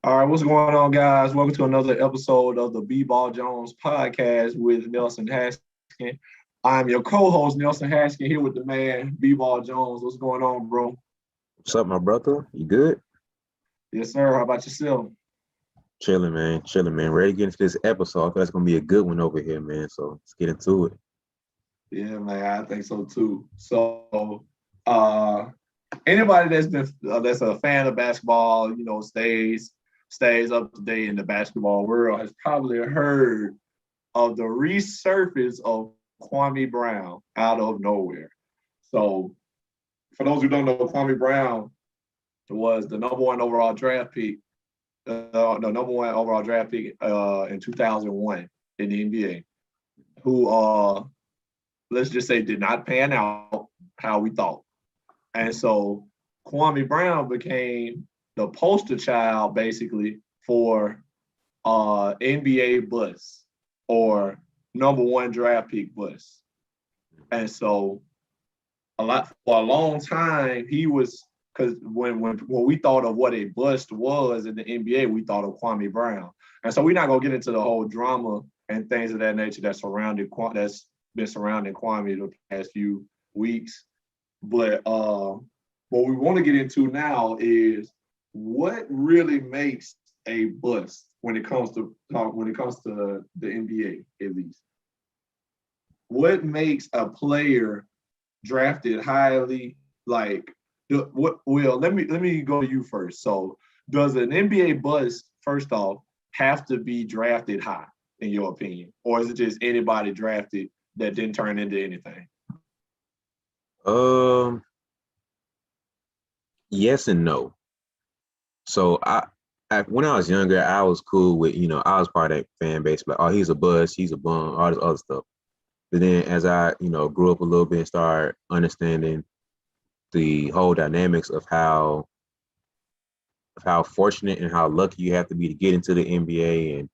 All right, what's going on, guys? Welcome to another episode of the BeBall Jones podcast with Nelson Haskin. I'm your co-host, Nelson Haskin, here with the man, BeBall Jones. What's going on, bro? What's up, my brother? You good? Yes, sir. How about yourself? Chilling, man. Chilling, man. Ready to get into this episode. I feel that's gonna be a good one over here, man. So let's get into it. Yeah, man, I think so too. Uh, anybody that's a fan of basketball, stays up to date in the basketball world has probably heard of the resurface of Kwame Brown out of nowhere. So, for those who don't know, Kwame Brown was the number one overall draft pick, the number one overall draft pick in 2001 in the NBA, who, let's just say, did not pan out how we thought. And so Kwame Brown became the poster child, basically, for NBA bust or number one draft pick bust. And so for a long time, he was, because when we thought of what a bust was in the NBA, we thought of Kwame Brown. And so we're not gonna get into the whole drama and things of that nature that's been surrounding Kwame the past few weeks. But what we want to get into now is what really makes a bust when it comes to the NBA, at least. What makes a player drafted highly? Like, what? Well, let me go to you first. So, does an NBA bust first off have to be drafted high, in your opinion, or is it just anybody drafted that didn't turn into anything? Um, yes and no. So when I was younger, I was cool with, I was part of that fan base, like, oh, he's a buzz, he's a bum, all this other stuff. But then as I, grew up a little bit and started understanding the whole dynamics of how fortunate and how lucky you have to be to get into the NBA and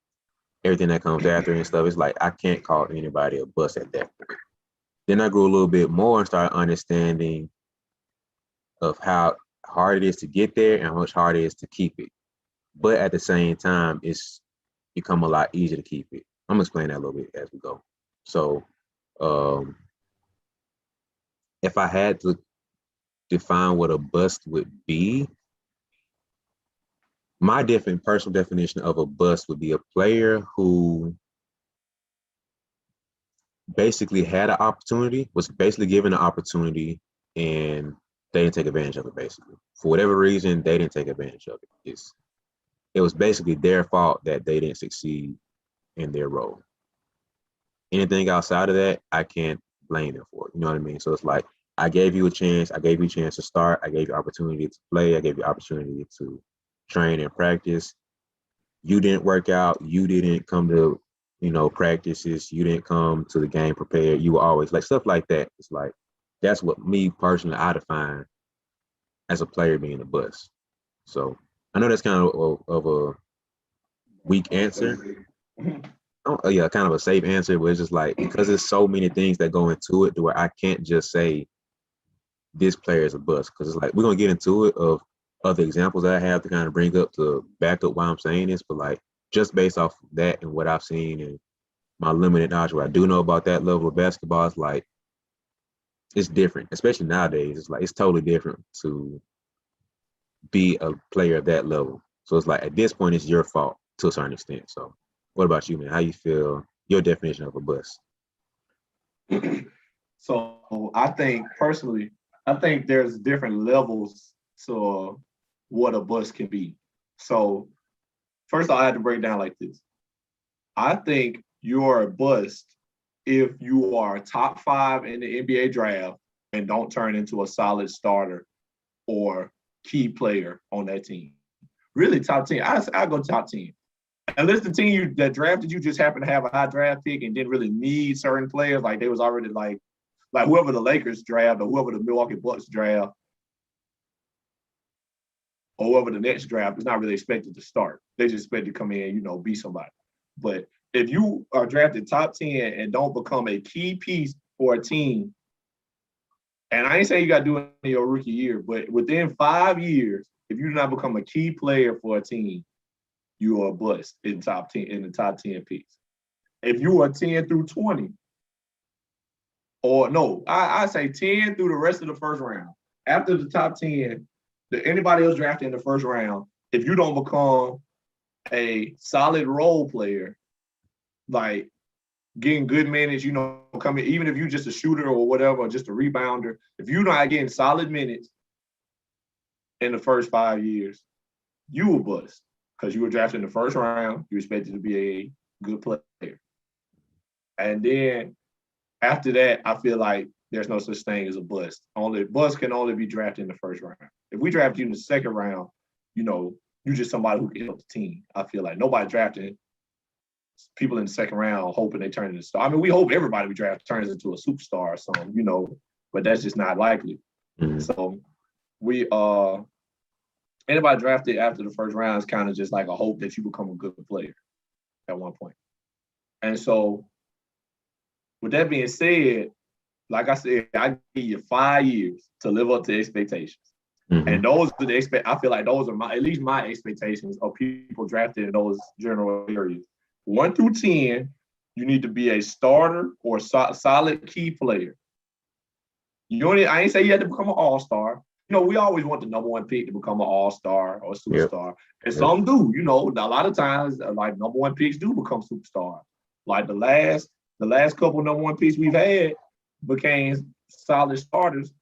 everything that comes after and stuff, it's like I can't call anybody a bust at that point. Then I grew a little bit more and started understanding of how hard it is to get there and how much harder it is to keep it. But at the same time, it's become a lot easier to keep it. I'm gonna explain that a little bit as we go. So if I had to define what a bust would be, my different personal definition of a bust would be a player who basically had an opportunity, was basically given an opportunity, and they didn't take advantage of it, basically. For whatever reason, they didn't take advantage of it. It was basically their fault that they didn't succeed in their role. Anything outside of that, I can't blame them for it. You know what I mean? So it's like, I gave you a chance. I gave you a chance to start. I gave you opportunity to play. I gave you opportunity to train and practice. You didn't work out. You didn't come to, practices. You didn't come to the game prepared. You were always like stuff like that. It's like, that's what me personally, I define as a player being a bust. So I know that's kind of a weak answer. Oh, yeah, kind of a safe answer, but it's just like, because there's so many things that go into it to where I can't just say this player is a bust, because it's like we're gonna get into it of other examples that I have to kind of bring up to back up why I'm saying this, but like just based off of that and what I've seen and my limited knowledge, what I do know about that level of basketball, it's like it's different, especially nowadays. It's like it's totally different to be a player at that level. So it's like at this point, it's your fault to a certain extent. So what about you, man? How you feel? Your definition of a bust? So I think personally, I think there's different levels to what a bust can be. So first I had to break down like this. I think you're a bust if you are top five in the NBA draft and don't turn into a solid starter or key player on that team. Really top 10. I go top 10. Unless the team that drafted you just happened to have a high draft pick and didn't really need certain players, like they was already like whoever the Lakers draft or whoever the Milwaukee Bucks draft or whoever the next draft is not really expected to start. They just expect to come in, be somebody. But if you are drafted top 10 and don't become a key piece for a team, and I ain't saying you got to do it in your rookie year, but within 5 years, if you do not become a key player for a team, you are a bust in the top 10 picks. If you are 10 through 20, or no, I say 10 through the rest of the first round. After the top 10, anybody else drafted in the first round, if you don't become a solid role player, like getting good minutes, coming, even if you're just a shooter or whatever, or just a rebounder, if you're not getting solid minutes in the first 5 years, you will bust because you were drafted in the first round. You expected to be a good player. And then after that, I feel like there's no such thing as a bust. Bust can only be drafted in the first round. If we draft you in the second round, you're just somebody who can help the team. I feel like nobody drafting people in the second round hoping they turn into a star. I mean, we hope everybody we draft turns into a superstar or something, but that's just not likely. Mm-hmm. So anybody drafted after the first round is kind of just like a hope that you become a good player at one point. And so with that being said, like I said, I give you 5 years to live up to expectations. Mm-hmm. And those are I feel like those are at least my expectations of people drafted in those general areas. 1 through 10, you need to be a starter or solid key player. I ain't say you had to become an all-star. We always want the number 1 pick to become an all-star or a superstar. Yep. And some do, a lot of times, like number 1 picks do become superstars. Like the last couple number 1 picks we've had became solid starters.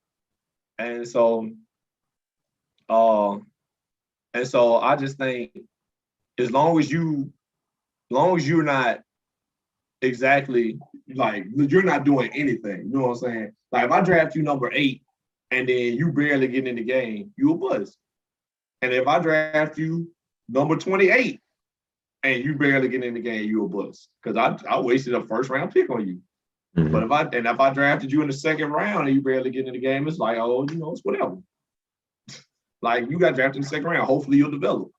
And so I just think as long as you're not exactly like you're not doing anything, you know what I'm saying? Like if I draft you number 8 and then you barely get in the game, you a bust. And if I draft you number 28 and you barely get in the game, you a bust. Because I wasted a first round pick on you. Mm-hmm. But if I drafted you in the second round and you barely get in the game, it's like, it's whatever. Like you got drafted in the second round, hopefully you'll develop.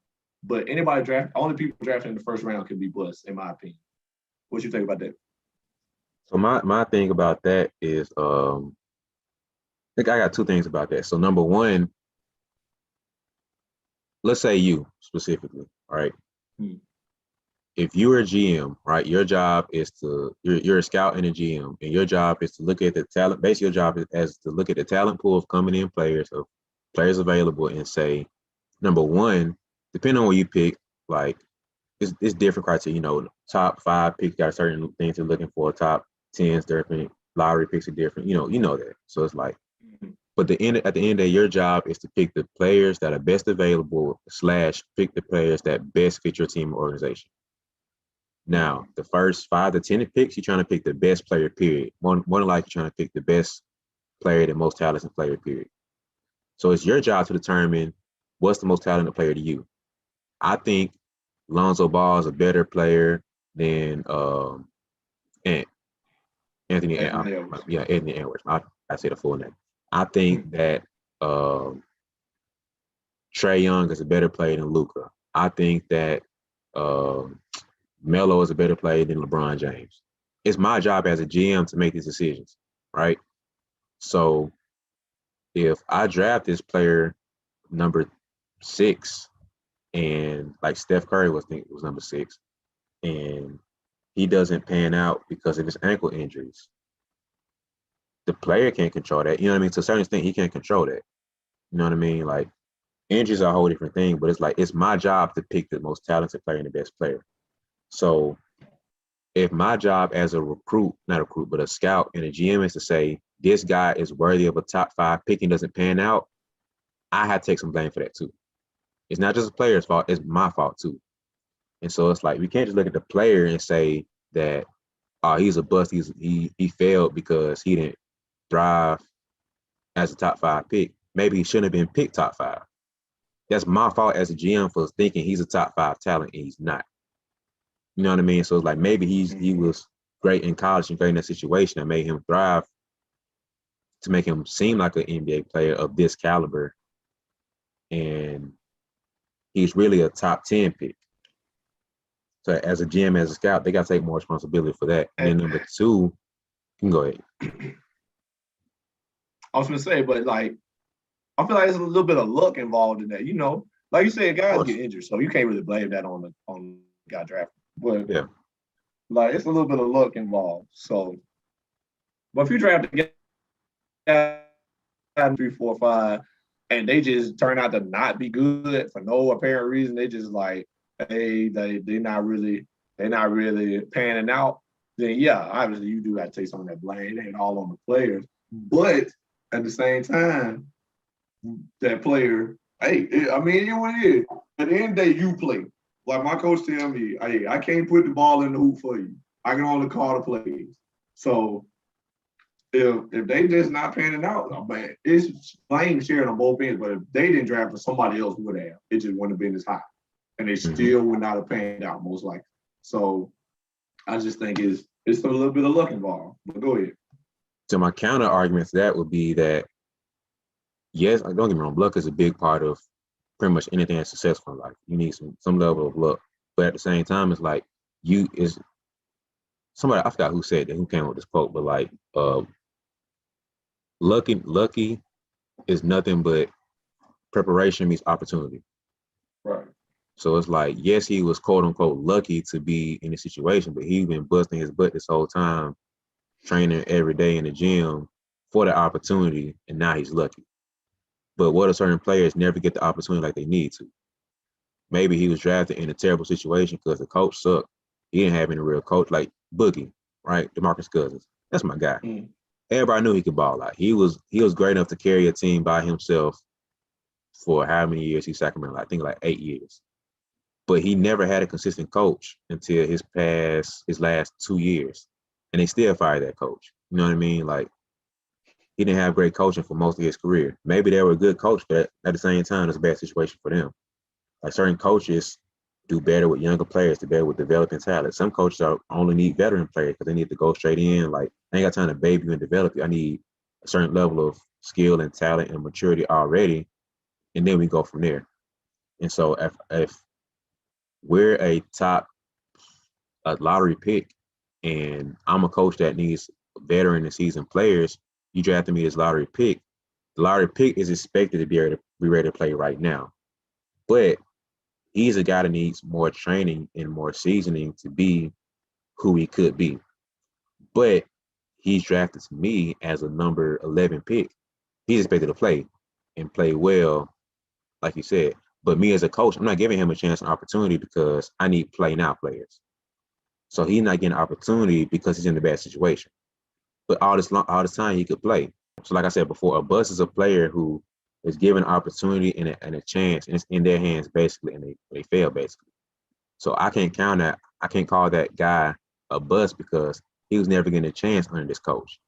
But only people drafted in the first round can be busts, in my opinion. What you think about that? So my thing about that is, I think I got 2 things about that. So number 1, let's say you specifically, all right? Hmm. If you're a GM, right, your job is you're a scout and a GM, and your job is to look at the talent. Basically, your job is to look at the talent pool of coming in players available and say, number 1, depending on what you pick, like it's different criteria. Top 5 picks got certain things they're looking for. Top 10s different. Lottery picks are different. You know that. So it's like, but at the end of the day, your job is to pick the players that are best available / pick the players that best fit your team or organization. Now, the first 5 to 10 picks, you're trying to pick the best player, period. More than likely, you're trying to pick the best player, the most talented player, period. So it's your job to determine what's the most talented player to you. I think Lonzo Ball is a better player than Anthony Edwards. Yeah, Anthony Edwards. I say the full name. I think that Trae Young is a better player than Luka. I think that Melo is a better player than LeBron James. It's my job as a GM to make these decisions, right? So if I draft this player number 6 and like Steph Curry was number 6 and he doesn't pan out because of his ankle injuries, the player can't control that. You know what I mean? To a certain extent, he can't control that. You know what I mean? Like injuries are a whole different thing, but it's my job to pick the most talented player and the best player. So if my job as a scout and a GM is to say, this guy is worthy of a top 5 pick and doesn't pan out, I have to take some blame for that too. It's not just the player's fault, it's my fault too. And so it's like, we can't just look at the player and say that, he's a bust, he failed because he didn't thrive as a top 5 pick. Maybe he shouldn't have been picked top 5. That's my fault as a GM for thinking he's a top 5 talent and he's not. You know what I mean? So it's like maybe he was great in college and great in that situation that made him thrive to make him seem like an NBA player of this caliber. And he's really a top 10 pick. So as a GM, as a scout, they got to take more responsibility for that. And then number 2, you can go ahead. I was going to say, but like, I feel like there's a little bit of luck involved in that, like you said, Of guys course. get injured, so you can't really blame that on the guy drafted. But Yeah. like it's a little bit of luck involved. So, but if you draft a guy 3, 4, 5, and they just turn out to not be good for no apparent reason, they just like they're not really panning out. Then yeah, obviously you do have to take some of that blame. It ain't all on the players, but at the same time, that player, hey, I mean, you know what it is. At the end of the day, you play. Like my coach tell me, hey, I can't put the ball in the hoop for you. I can only call the plays. So if they just not panning out, oh, man, it's blame sharing on both ends. But if they didn't draft for somebody else would have, it just wouldn't have been as high. And they still would not have panned out, most likely. So I just think it's a little bit of luck involved. But go ahead. So my counter argument to that would be that, yes, don't get me wrong, luck is a big part of pretty much anything that's successful in life. You need some level of luck. But at the same time, it's like somebody, I forgot who said that, who came up with this quote, but like lucky is nothing but preparation meets opportunity. Right. So it's like, yes, he was quote unquote lucky to be in the situation, but he's been busting his butt this whole time, training every day in the gym for the opportunity, and now he's lucky. But what if certain players never get the opportunity like they need to? Maybe he was drafted in a terrible situation because the coach sucked. He didn't have any real coach, like Boogie, right? DeMarcus Cousins. That's my guy. Everybody knew he could ball out. He was great enough to carry a team by himself for how many years he's Sacramento? I think like 8 years. But he never had a consistent coach until his last 2 years. And they still fired that coach. You know what I mean? Like, he didn't have great coaching for most of his career. Maybe they were a good coach, but at the same time, it's a bad situation for them. Like, certain coaches do better with younger players, do better with developing talent. Some coaches only need veteran players because they need to go straight in. Like, I ain't got time to baby you and develop you. I need a certain level of skill and talent and maturity already, and then we go from there. And so if we're a lottery pick and I'm a coach that needs veteran and seasoned players, you drafted me as lottery pick. The lottery pick is expected to be ready to play right now. But he's a guy that needs more training and more seasoning to be who he could be. But he's drafted to me as a number 11 pick. He's expected to play and play well, like you said. But me as a coach, I'm not giving him a chance and opportunity because I need play now players. So he's not getting an opportunity because he's in a bad situation. But all this time he could play. So like I said before, a bust is a player who is given an opportunity and a chance, and it's in their hands basically, and they fail basically. So I can't call that guy a bust because he was never getting a chance under this coach.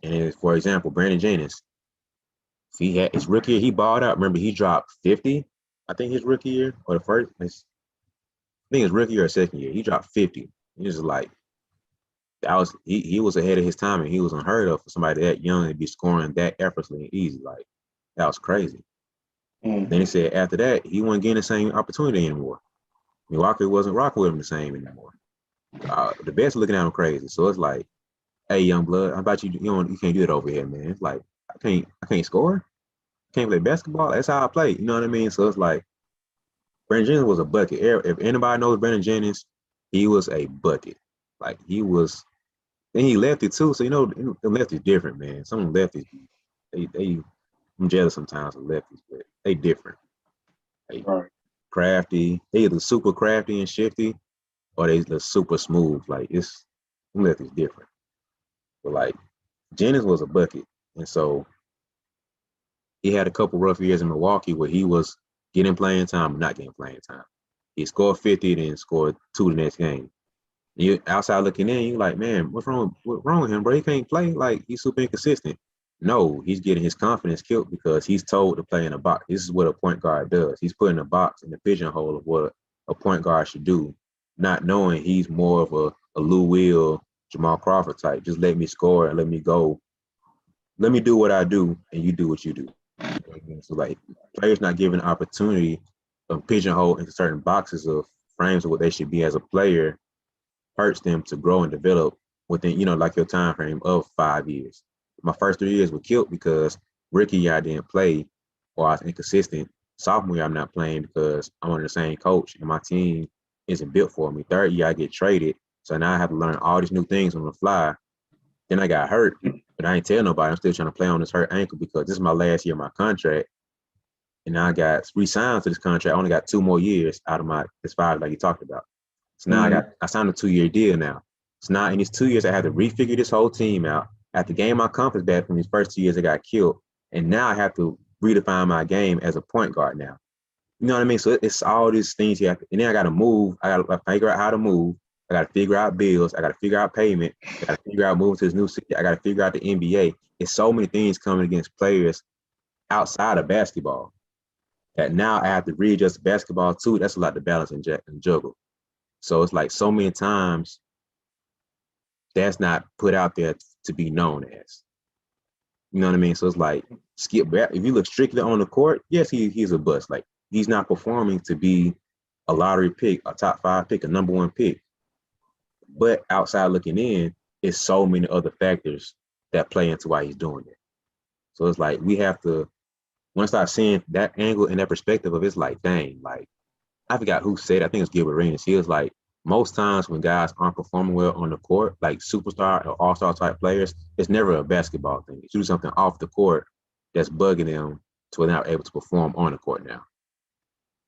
And for example, Brandon Jennings, he had his rookie year, he balled out. Remember, he dropped 50, I think his rookie year, or I think his rookie year or second year, he dropped 50. He was like, he was ahead of his time, and he was unheard of for somebody that young to be scoring that effortlessly and easy. Like, that was crazy. Then he said after that, he wasn't getting the same opportunity anymore. Milwaukee wasn't rocking with him the same anymore. The best looking at him crazy. So it's like, hey, young blood, how about you? You can't do it over here, man. It's like, I can't score. I can't play basketball. That's how I play. You know what I mean? So it's like, Brandon Jennings was a bucket. If anybody knows Brandon Jennings, he was a bucket. Like, he was. Then he lefty too. So the lefty's different, man. Some lefties, I'm jealous sometimes of lefties, but they different. They crafty. They either super crafty and shifty, or they just super smooth. Like, some lefties different. But like, Jennings was a bucket, and so he had a couple rough years in Milwaukee where he was getting playing time and not getting playing time. He scored 50, then scored 2 the next game. You outside looking in, you're like, man, what's wrong with him, bro? He can't play. Like, he's super inconsistent. No, he's getting his confidence killed because he's told to play in a box. This is what a point guard does. He's put in a box in the pigeonhole of what a point guard should do, not knowing he's more of a Lou Will, Jamal Crawford type. Just let me score and let me go. Let me do what I do, and you do what you do. So, like, players not given opportunity of pigeonhole into certain boxes of frames of what they should be as a player hurts them to grow and develop within, like your time frame of 5 years. My first 3 years were killed because rookie year I didn't play or I was inconsistent. Sophomore year, I'm not playing because I'm under the same coach and my team isn't built for me. Third year, I get traded. So now I have to learn all these new things on the fly. Then I got hurt, but I ain't tell nobody. I'm still trying to play on this hurt ankle because this is my last year of my contract. And now I got re-signed to this contract. I only got 2 more years out of this 5 like you talked about. So now I signed a 2-year deal now. So now in these 2 years, I had to refigure this whole team out. I have to gain my confidence back from these first 2 years I got killed. And now I have to redefine my game as a point guard now. You know what I mean? So it's all these things you have to, and then I got to move. I got to figure out how to move. I got to figure out bills. I got to figure out payment. I got to figure out moving to this new city. I got to figure out the NBA. It's so many things coming against players outside of basketball that now I have to readjust basketball too. That's a lot to balance and juggle. So it's like so many times that's not put out there to be known as. You know what I mean? So it's like Skip. If you look strictly on the court, yes, he's a bust. Like he's not performing to be a lottery pick, a top 5 pick, a number 1 pick. But outside looking in, it's so many other factors that play into why he's doing it. So it's like we have to, when I start seeing that angle and that perspective of it's like, dang, like I forgot who said it. I think it's Gilbert Arenas. He was like, most times when guys aren't performing well on the court, like superstar or all-star type players, it's never a basketball thing. It's usually something off the court that's bugging them to where they're not able to perform on the court now.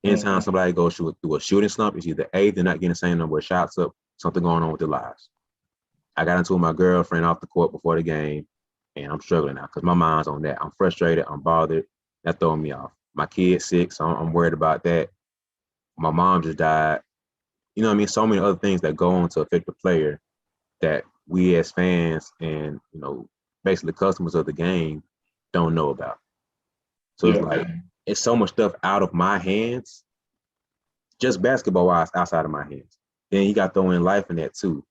Anytime somebody goes through a shooting slump, it's either A, they're not getting the same number of shots up, something going on with their lives. I got into my girlfriend off the court before the game, and I'm struggling now because my mind's on that. I'm frustrated. I'm bothered. That's throwing me off. My kid's sick, so I'm worried about that. My mom just died. You know what I mean? So many other things that go on to affect the player that we as fans and, you know, basically customers of the game don't know about. So it's like, it's so much stuff out of my hands, just basketball-wise, outside of my hands. Then you got to throw in life in that too.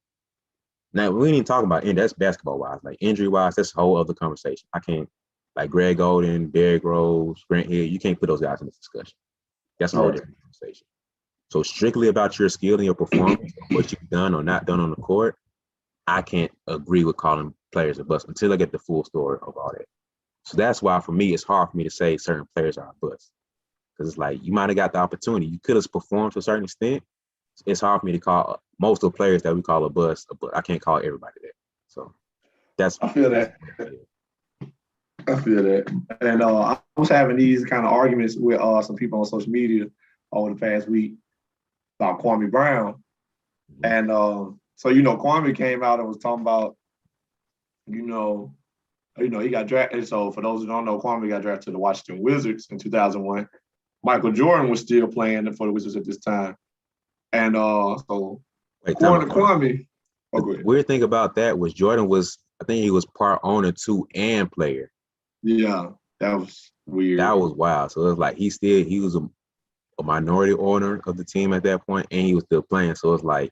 Now, we ain't even talking about that's basketball-wise. Like injury-wise, that's a whole other conversation. I can't, like Greg Oden, Derrick Rose, Grant Hill, you can't put those guys in this discussion. That's a whole different conversation. So strictly about your skill and your performance, what you've done or not done on the court, I can't agree with calling players a bust until I get the full story of all that. So that's why for me, it's hard for me to say certain players are a bust. Because it's like, you might have got the opportunity. You could have performed to a certain extent. It's hard for me to call most of the players that we call a bust, but I can't call everybody that. So I feel that. And I was having these kind of arguments with some people on social media over the past week about Kwame Brown. And so, you know, Kwame came out and was talking about, you know, he got drafted. So for those who don't know, Kwame got drafted to the Washington Wizards in 2001. Michael Jordan was still playing for the Wizards at this time. And so according to Kwame, the weird thing about that was Jordan was, I think he was part owner too and player. Yeah, that was weird. That was wild. So it was like he was a minority owner of the team at that point, and he was still playing. So it's like,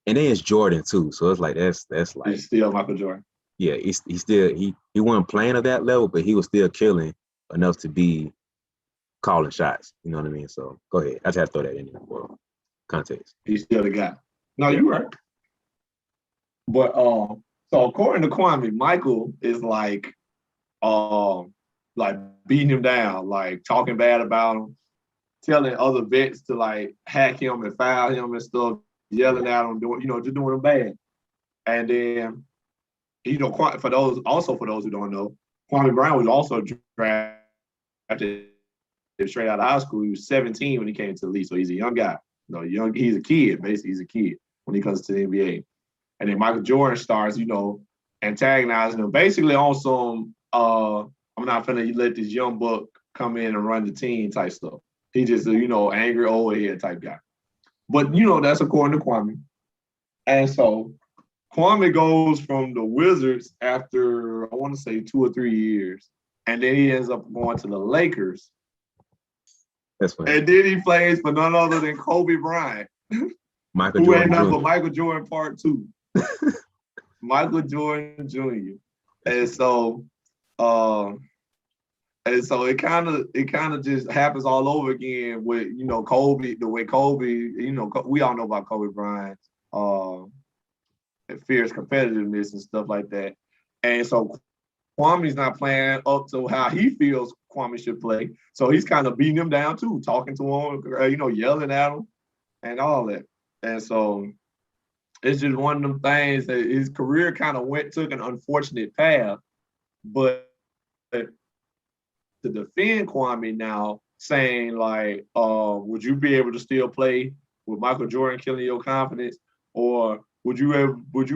and then it's Jordan too. So it's like that's like he's still Michael Jordan. Yeah, he wasn't playing at that level, but he was still killing enough to be calling shots. You know what I mean? So go ahead. I just had to throw that in there for context. He's still the guy. No, you're right. But so according to Kwame, Michael is like beating him down, like talking bad about him, telling other vets to like hack him and foul him and stuff, yelling at him, just doing him bad. And then, for those who don't know, Kwame Brown was also drafted straight out of high school. He was 17 when he came to the league, so he's a young guy. He's a kid, basically. He's a kid when he comes to the NBA. And then Michael Jordan starts, antagonizing him, basically on some, I'm not finna let this young buck come in and run the team type stuff. He just, angry old head type guy. But, that's according to Kwame. And so Kwame goes from the Wizards after, I want to say 2 or 3 years. And then he ends up going to the Lakers. That's funny. And then he plays for none other than Kobe Bryant. Michael who Jordan ain't nothing Jr. but Michael Jordan Part 2. Michael Jordan Jr. And so it kind of just happens all over again with, Kobe, the way Kobe, we all know about Kobe Bryant's fierce competitiveness and stuff like that. And so Kwame's not playing up to how he feels Kwame should play. So he's kind of beating him down too, talking to him, yelling at him and all that. And so it's just one of them things that his career kind of took an unfortunate path. But to defend Kwame now, saying like, would you be able to still play with Michael Jordan killing your confidence? Or would you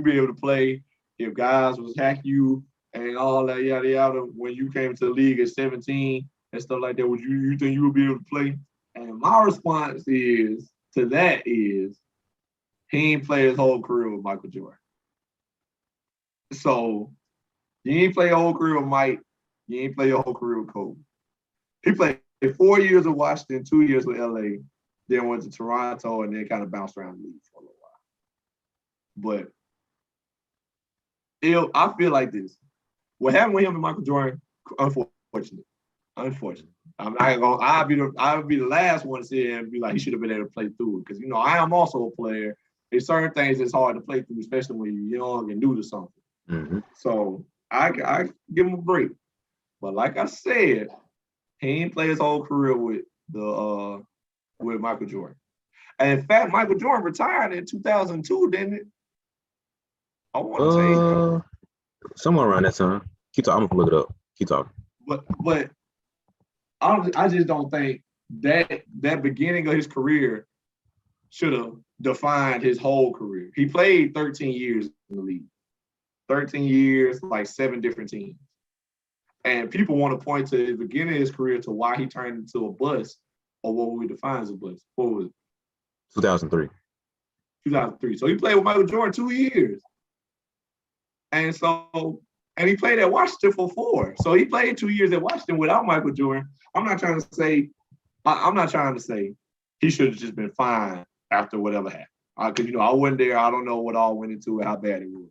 be able to play if guys was hacking you and all that yada yada when you came to the league at 17 and stuff like that? Would you think you would be able to play? And my response to that is he ain't played his whole career with Michael Jordan. So you ain't play your whole career with Mike, you ain't play your whole career with Kobe. He played 4 years with Washington, 2 years with LA, then went to Toronto, and then kind of bounced around the league for a little while. But I feel like this. What happened with him and Michael Jordan, unfortunate. I'm not gonna. I'll be the last one to sit here and be like he should have been able to play through it because I am also a player. There's certain things that's hard to play through, especially when you're young and new to something. Mm-hmm. So I give him a break. But like I said, he ain't played his whole career with Michael Jordan. And in fact, Michael Jordan retired in 2002, didn't it? I want to say somewhere around that time. Keep talking. I'm gonna look it up. Keep talking. But I just don't think that beginning of his career should have defined his whole career. He played 13 years in the league. 13 years, like 7 different teams. And people want to point to the beginning of his career to why he turned into a bust, or what we define as a bust. What was it? 2003. 2003. So he played with Michael Jordan 2 years. And he played at Washington for 4. So he played 2 years at Washington without Michael Jordan. I'm not trying to say he should have just been fine after whatever happened. Because, I wasn't there. I don't know what all went into it, how bad it was.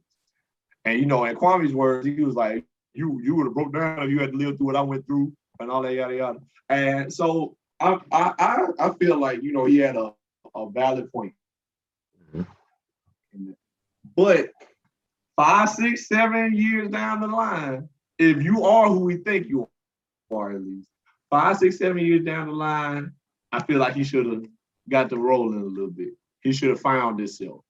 And, in Kwame's words, he was like, you would have broke down if you had to live through what I went through and all that, yada, yada. And so I feel like, he had a valid point. Mm-hmm. But 5, 6, 7 years down the line, if you are who we think you are, at least 5, 6, 7 years down the line, I feel like he should have got the rolling a little bit. He should have found himself.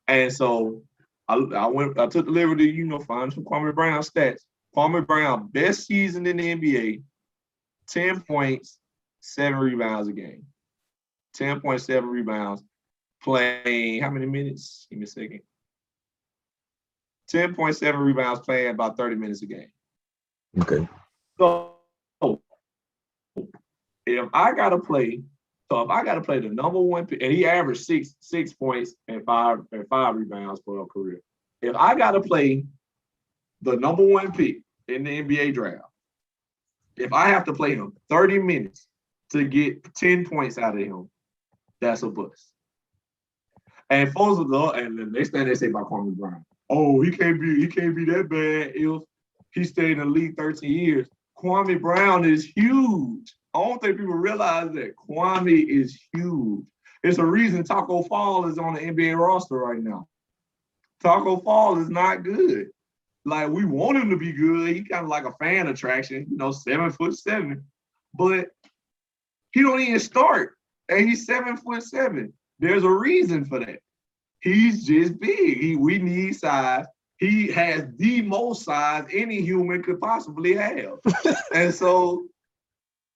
And so I took the liberty, find some Kwame Brown stats. Kwame Brown, best season in the NBA, 10 points, 7 rebounds a game. 10.7 rebounds, playing how many minutes? Give me a second. 10.7 rebounds, playing about 30 minutes a game. Okay. So if I gotta play the number one pick, and he averaged 6 points and 5 rebounds for a career. If I gotta play the number one pick in the NBA draft, if I have to play him 30 minutes to get 10 points out of him, that's a bust. And folks and the next thing they say about Kwame Brown, oh, he can't be that bad if he stayed in the league 13 years. Kwame Brown is huge. I don't think people realize that Kwame is huge. It's a reason Taco Fall is on the NBA roster right now. Taco Fall is not good. Like, we want him to be good. He kind of like a fan attraction, 7'7", but he don't even start, and he's 7'7". There's a reason for that. He's just big. We need size. He has the most size any human could possibly have, and so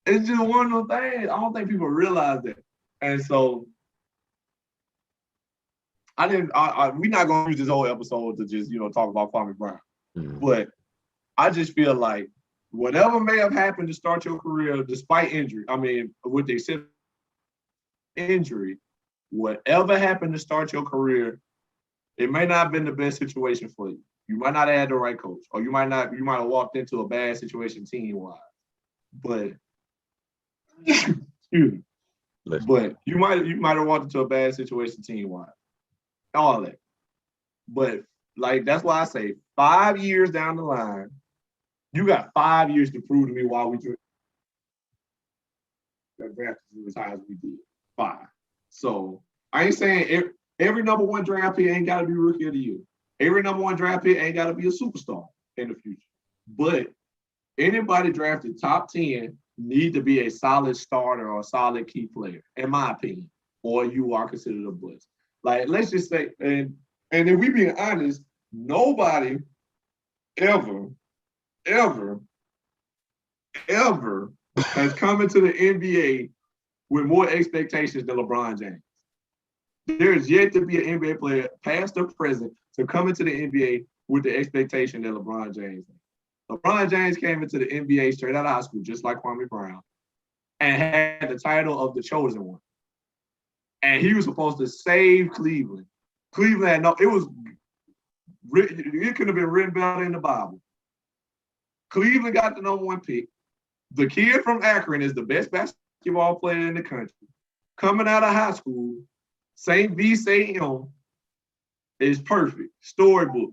it's just one of those things. I don't think people realize that, and so we're not gonna use this whole episode to just talk about Kwame Brown. But I just feel like whatever may have happened to start your career, despite injury, with the exception of injury, whatever happened to start your career, it may not have been the best situation for you. You might not have had the right coach, or you might have walked into a bad situation team-wise. But excuse me. But you might have walked into a bad situation team-wise. All that. But that's why I say 5 years down the line, you got 5 years to prove to me why we drafted as high as we did. 5. So I ain't saying every number one draft pick ain't got to be rookie of the year. Every number one draft pick ain't got to be a superstar in the future. But anybody drafted top 10 need to be a solid starter or a solid key player, in my opinion, or you are considered a bust. Like, let's just say, and if we being honest, nobody ever, ever, ever has come into the NBA with more expectations than LeBron James. There is yet to be an NBA player, past or present, to come into the NBA with the expectation that LeBron James has. LeBron James came into the NBA straight out of high school, just like Kwame Brown, and had the title of the chosen one. And he was supposed to save Cleveland. Cleveland had it could have been written better in the Bible. Cleveland got the number 1 pick. The kid from Akron is the best basketball player in the country. Coming out of high school, St. V. St. M is perfect. Storybook.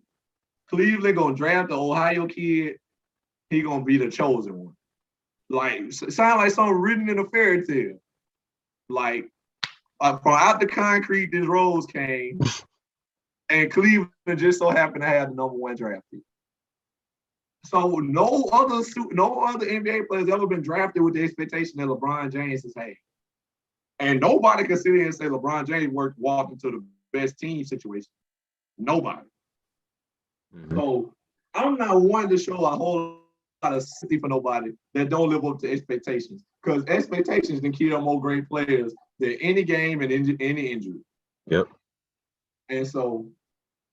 Cleveland gonna draft the Ohio kid. He gonna be the chosen one. Like, sound like something written in a fairy tale. Like, from out the concrete, this rose came, and Cleveland just so happened to have the number 1 draft pick. So no other NBA players ever been drafted with the expectation that LeBron James has had. And nobody can sit here and say LeBron James walked into the best team situation. Nobody. Mm-hmm. So I'm not one to show a whole lot of sympathy for nobody that don't live up to expectations. Because expectations can kill more great players than any game and any injury. Yep. And so,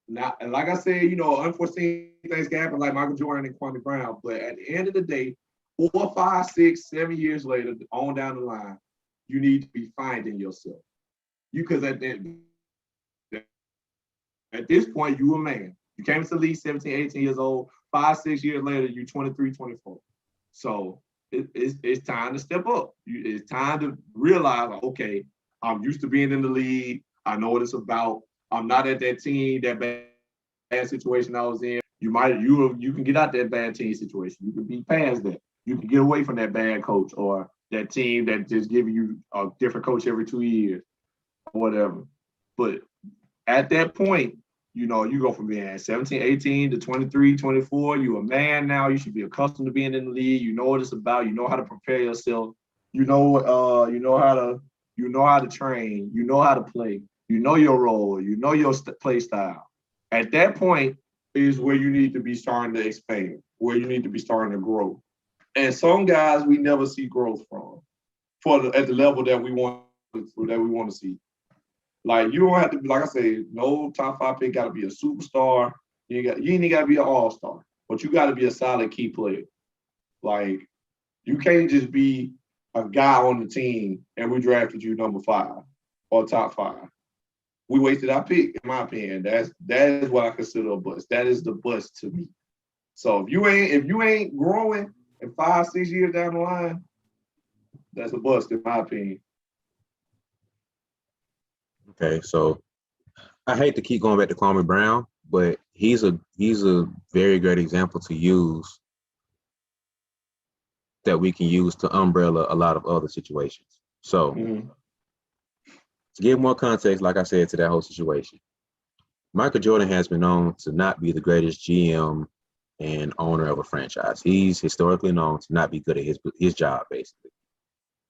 and like I said, unforeseen things can happen like Michael Jordan and Kwame Brown. But at the end of the day, 4, 5, 6, 7 years later, on down the line, you need to be finding yourself. Because at this point, you a man. You came to the league 17, 18 years old. 5, 6 years later, you're 23, 24. So it's time to step up. It's time to realize, like, okay, I'm used to being in the league. I know what it's about. I'm not at that team, that bad situation I was in. You can get out that bad team situation. You can be past that. You can get away from that bad coach or that team that just giving you a different coach every 2 years or whatever. But at that point, you go from being 17, 18 to 23, 24. You're a man now. You should be accustomed to being in the league. You know what it's about. You know how to prepare yourself. You know how to train. You know how to play. You know your role. You know your play style. At that point is where you need to be starting to expand, where you need to be starting to grow. And some guys we never see growth from, at the level that we want to see. Like, you don't have to be, like I said, no top 5 pick got to be a superstar. You ain't got to be an all-star, but you got to be a solid key player. Like, you can't just be a guy on the team and we drafted you number 5 or top 5. We wasted our pick, in my opinion. That is what I consider a bust. That is the bust to me. So if you ain't growing in 5, 6 years down the line, that's a bust, in my opinion. Okay, so I hate to keep going back to Kwame Brown, but he's a very great example to use that we can use to umbrella a lot of other situations. So to give more context, like I said, to that whole situation, Michael Jordan has been known to not be the greatest GM and owner of a franchise. He's historically known to not be good at his job, basically.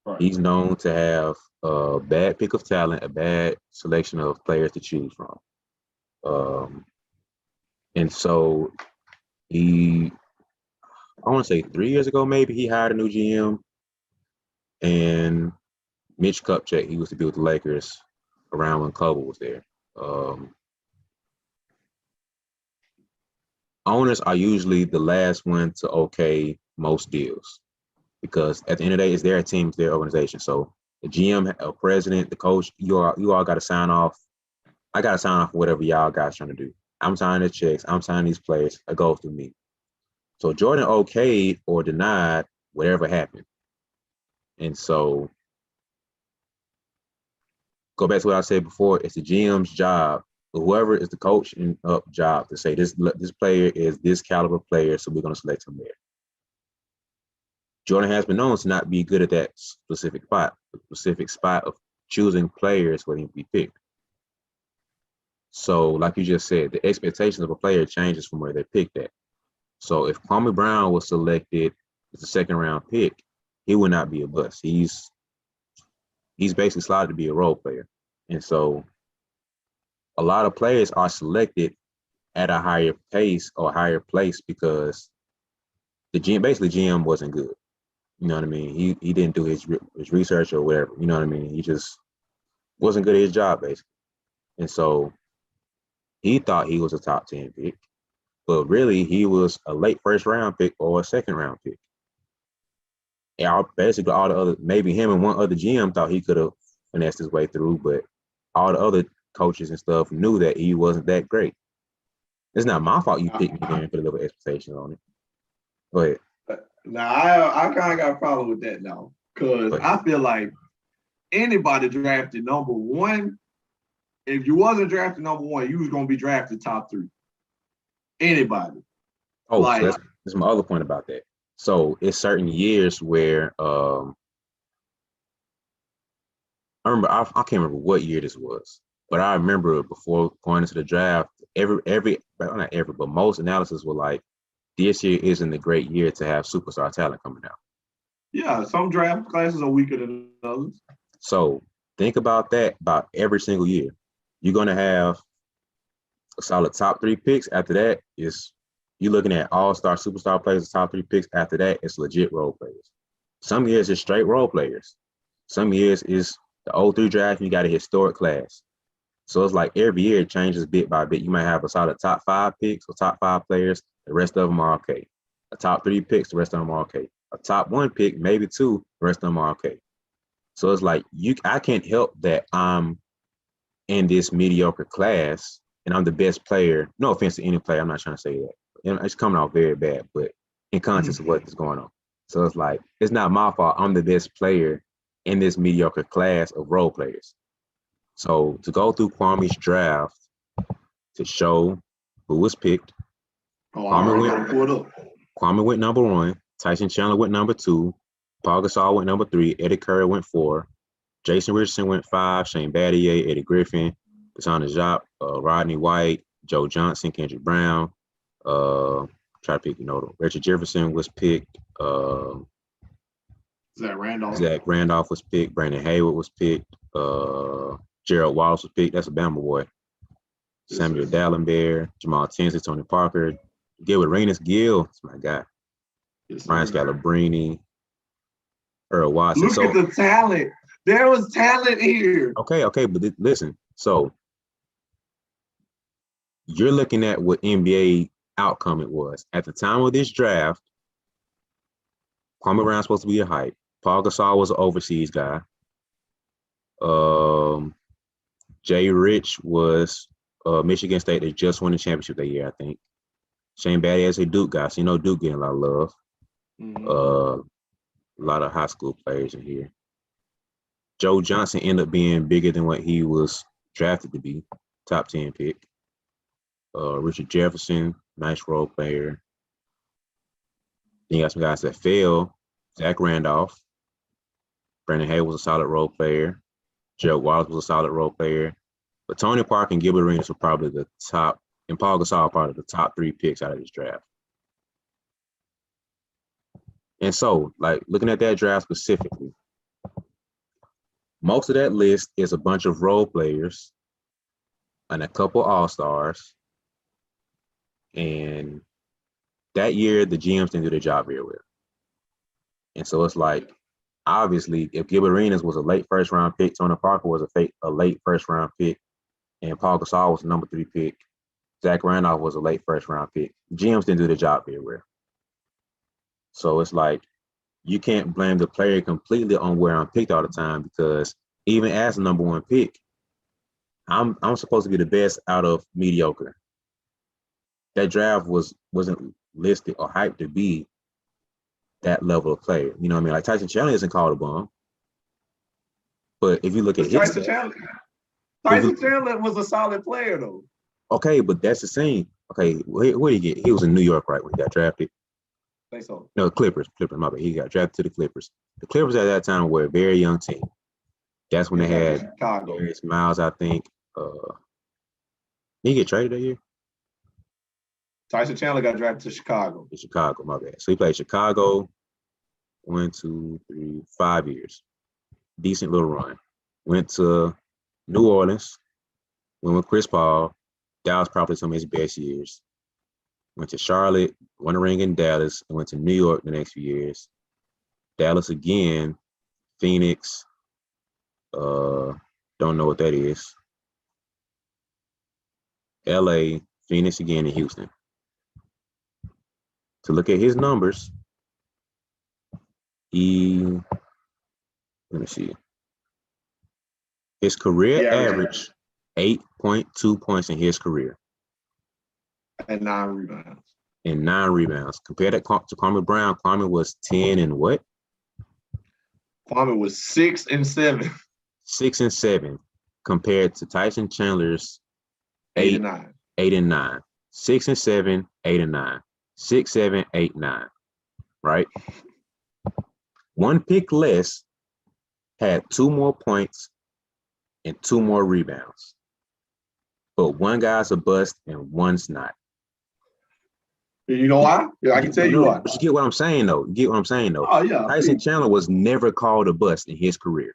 Right. He's known to have a bad pick of talent, a bad selection of players to choose from. And so I want to say 3 years ago, maybe, he hired a new GM. And Mitch Kupchak, he used to be with the Lakers around when Kobe was there. Owners are usually the last one to okay most deals, because at the end of the day, it's their team, it's their organization. So the GM, a president, the coach, you all got to sign off. I got to sign off whatever y'all guys trying to do. I'm signing the checks. I'm signing these players. It goes through me. So Jordan okayed or denied whatever happened. And so go back to what I said before. It's the GM's job, whoever is the coach and up job, to say this player is this caliber player, so we're going to select him there. Jordan has been known to not be good at that specific spot of choosing players for him to be picked. So, like you just said, the expectations of a player changes from where they're picked at. So, if Kwame Brown was selected as a second-round pick, he would not be a bust. He's basically slotted to be a role player. And so a lot of players are selected at a higher pace or higher place because the GM wasn't good. You know what I mean? He didn't do his research or whatever. You know what I mean? He just wasn't good at his job, basically. And so he thought he was a top 10 pick, but really he was a late first round pick or a second round pick. And basically all the other, maybe him and one other GM thought he could have finessed his way through, but all the other coaches and stuff knew that he wasn't that great. It's not my fault you picked me there and put a little expectation on it. Go ahead. Now, I kind of got a problem with that now because I feel like anybody drafted number one, if you wasn't drafted number one, you was going to be drafted top 3. Anybody. Oh, like, so that's my other point about that. So it's certain years where I remember, I can't remember what year this was, but I remember before going into the draft, but most analysis were like, this year isn't a great year to have superstar talent coming out. Yeah, some draft classes are weaker than others. So think about that about every single year. You're going to have a solid top 3 picks. After that is you're looking at all-star superstar players, top 3 picks. After that, it's legit role players. Some years it's straight role players. Some years is the 03 draft, and you got a historic class. So it's like every year it changes bit by bit. You might have a solid top 5 picks or top 5 players. The rest of them are okay. A top 3 picks, the rest of them are okay. A top 1 pick, maybe 2, the rest of them are okay. So it's like I can't help that I'm in this mediocre class and I'm the best player. No offense to any player, I'm not trying to say that. It's coming out very bad, but in context of what is going on. So it's like, it's not my fault. I'm the best player in this mediocre class of role players. So to go through Kwame's draft to show who was picked, Kwame went number 1, Tyson Chandler went number 2, Paul Gasol went number 3, Eddie Curry went 4, Jason Richardson went 5, Shane Battier, Eddie Griffin, Cassandra Jop, Rodney White, Joe Johnson, Kendrick Brown, try to pick, Richard Jefferson was picked. Zach Randolph was picked. Brandon Hayward was picked. Gerald Wallace was picked. That's a Bama boy. Samuel Dallenberg, Jamal Tinsley, Tony Parker, Gilbert Arenas, Gill, that's my guy. Ryan Scalabrine, Earl Watson. Look at the talent. There was talent here. Okay, but listen. So you're looking at what NBA outcome it was. At the time of this draft, Kwame Brown's supposed to be a hype. Paul Gasol was an overseas guy. Jay Rich was Michigan State. They just won the championship that year, I think. Shane Battier is a Duke guy, so Duke getting a lot of love. Mm-hmm. A lot of high school players in here. Joe Johnson ended up being bigger than what he was drafted to be, top 10 pick. Richard Jefferson, nice role player. Then you got some guys that fell. Zach Randolph. Brandon Hay was a solid role player. Gerald Wallace was a solid role player. But Tony Parker and Gilbert Arenas were probably the top, and Paul Gasol probably the top 3 picks out of this draft. And so, like, looking at that draft specifically, most of that list is a bunch of role players and a couple all-stars. And that year, the GMs didn't do their job very well. And so it's like, obviously, if Gilbert Arenas was a late first-round pick, Tony Parker was a late first-round pick, and Paul Gasol was a number 3 pick, Zach Randolph was a late first-round pick, GMs didn't do their job very well. So it's like, you can't blame the player completely on where I'm picked all the time, because even as the number 1 pick, I'm supposed to be the best out of mediocre. That draft wasn't listed or hyped to be that level of player. You know what I mean? Like Tyson Chandler isn't called a bum. But if you look at Tyson Chandler was a solid player though. Okay, but that's the same. Okay, where did he get? He was in New York, right, when he got drafted? I think so. No, Clippers, my bad. He got drafted to the Clippers. The Clippers at that time were a very young team. That's when they had Darius Miles, I think. Did he get traded that year? Tyson Chandler got drafted to Chicago. My bad. So he played Chicago, 1, 2, 3, 5 years. Decent little run. Went to New Orleans. Went with Chris Paul. That was probably some of his best years. Went to Charlotte, won a ring in Dallas, and went to New York the next few years. Dallas again, Phoenix. Don't know what that is. LA, Phoenix again, and Houston. To look at his numbers, let me see. His career average 8.2 points in his career. And 9 rebounds. And 9 rebounds. Compared to Kwame Brown, Kwame was 10 and what? Kwame was 6 and 7. 6 and 7. Compared to Tyson Chandler's 8 and 9. 8 and 9. 6 and 7, 8 and 9. 6, 7, 8, 9. Right? One pick less had 2 more points and 2 more rebounds. But one guy's a bust and one's not. You know why? Yeah, I can tell you why. But you get what I'm saying, though. Oh, yeah. Tyson Chandler was never called a bust in his career.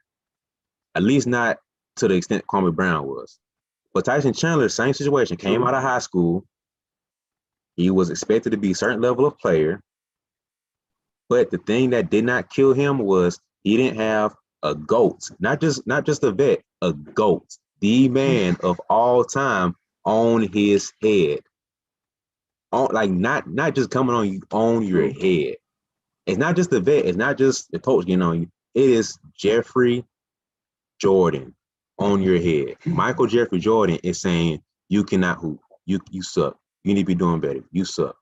At least not to the extent Kwame Brown was. But Tyson Chandler, same situation, came out of high school. He was expected to be a certain level of player. But the thing that did not kill him was he didn't have a GOAT, not just a vet, a GOAT, the man of all time on his head. Like not just coming on you on your head. It's not just the vet, it's not just the coach getting on you. It is Jeffrey Jordan on your head. Michael Jeffrey Jordan is saying you cannot hoop. You suck. You need to be doing better. You suck.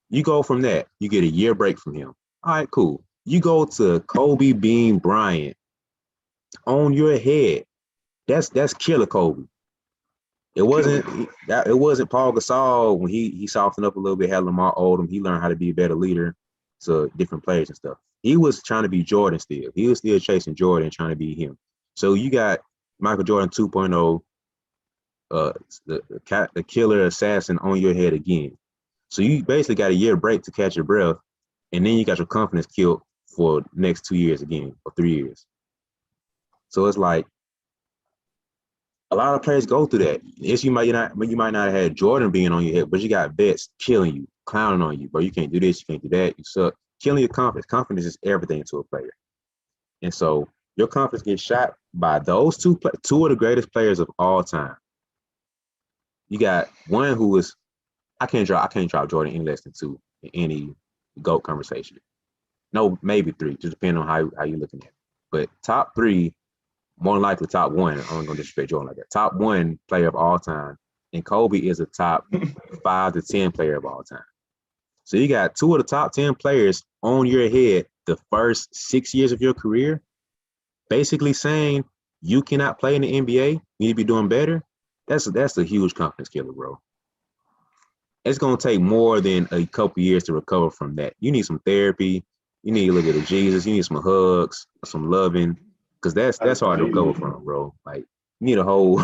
You go from that, you get a year break from him. All right, cool. You go to Kobe Bean Bryant on your head. That's killer Kobe. It wasn't Paul Gasol when he softened up a little bit, had Lamar Odom. He learned how to be a better leader to different players and stuff. He was trying to be Jordan still. He was still chasing Jordan, trying to be him. So you got Michael Jordan 2.0, the killer assassin on your head again. So you basically got a year break to catch your breath, and then you got your confidence killed for the next 2 years again, or 3 years. So it's like a lot of players go through that. Yes, you might not have had Jordan being on your head, but you got vets killing you, clowning on you, bro. You can't do this, you can't do that, you suck. Killing your confidence. Confidence is everything to a player. And so your confidence gets shot by those two of the greatest players of all time. You got one who is, I can't drop Jordan any less than 2 in any GOAT conversation. No, maybe 3, just depending on how you're looking at it. But top 3, more than likely top 1. I'm not gonna disrespect Jordan like that. Top 1 player of all time, and Kobe is a top 5 to 10 player of all time. So you got 2 of the top 10 players on your head the first 6 years of your career, basically saying you cannot play in the NBA. You need to be doing better. That's a huge confidence killer, bro. It's gonna take more than a couple years to recover from that. You need some therapy. You need a little bit of Jesus. You need some hugs, some loving, because that's hard to recover from, bro. Like you need a whole.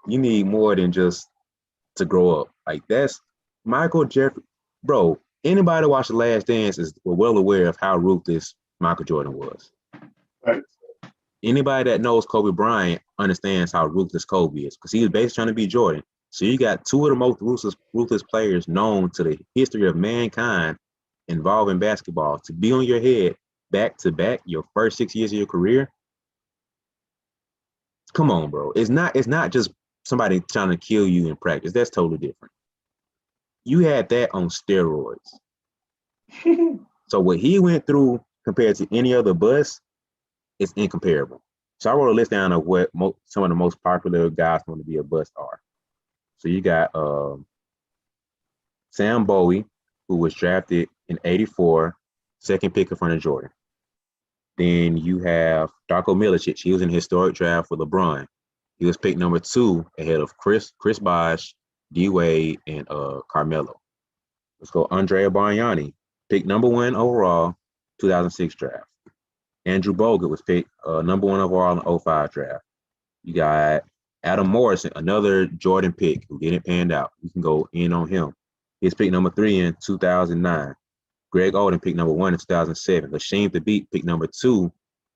You need more than just to grow up. Like that's Michael Jeffrey, bro. Anybody watch The Last Dance is well aware of how ruthless Michael Jordan was. Right. Anybody that knows Kobe Bryant understands how ruthless Kobe is, because he was basically trying to be Jordan. So you got 2 of the most ruthless players known to the history of mankind involving basketball to be on your head back to back your first 6 years of your career. Come on, bro. It's not just somebody trying to kill you in practice. That's totally different. You had that on steroids. So what he went through compared to any other bust is incomparable. So I wrote a list down of what some of the most popular guys want to be a bust are. So you got Sam Bowie, who was drafted in '84, second pick in front of Jordan. Then you have Darko Milicic. He was in a historic draft for LeBron. He was picked number 2 ahead of Chris Bosh, D-Wade, and Carmelo. Let's go Andrea Bargnani, picked number 1 overall, 2006 draft. Andrew Bogut was picked number 1 overall in the 2005 draft. You got Adam Morrison, another Jordan pick who didn't pan out. You can go in on him. He's picked number 3 in 2009. Greg Oden, pick number 1 in 2007. Lashim Thabit, pick number 2,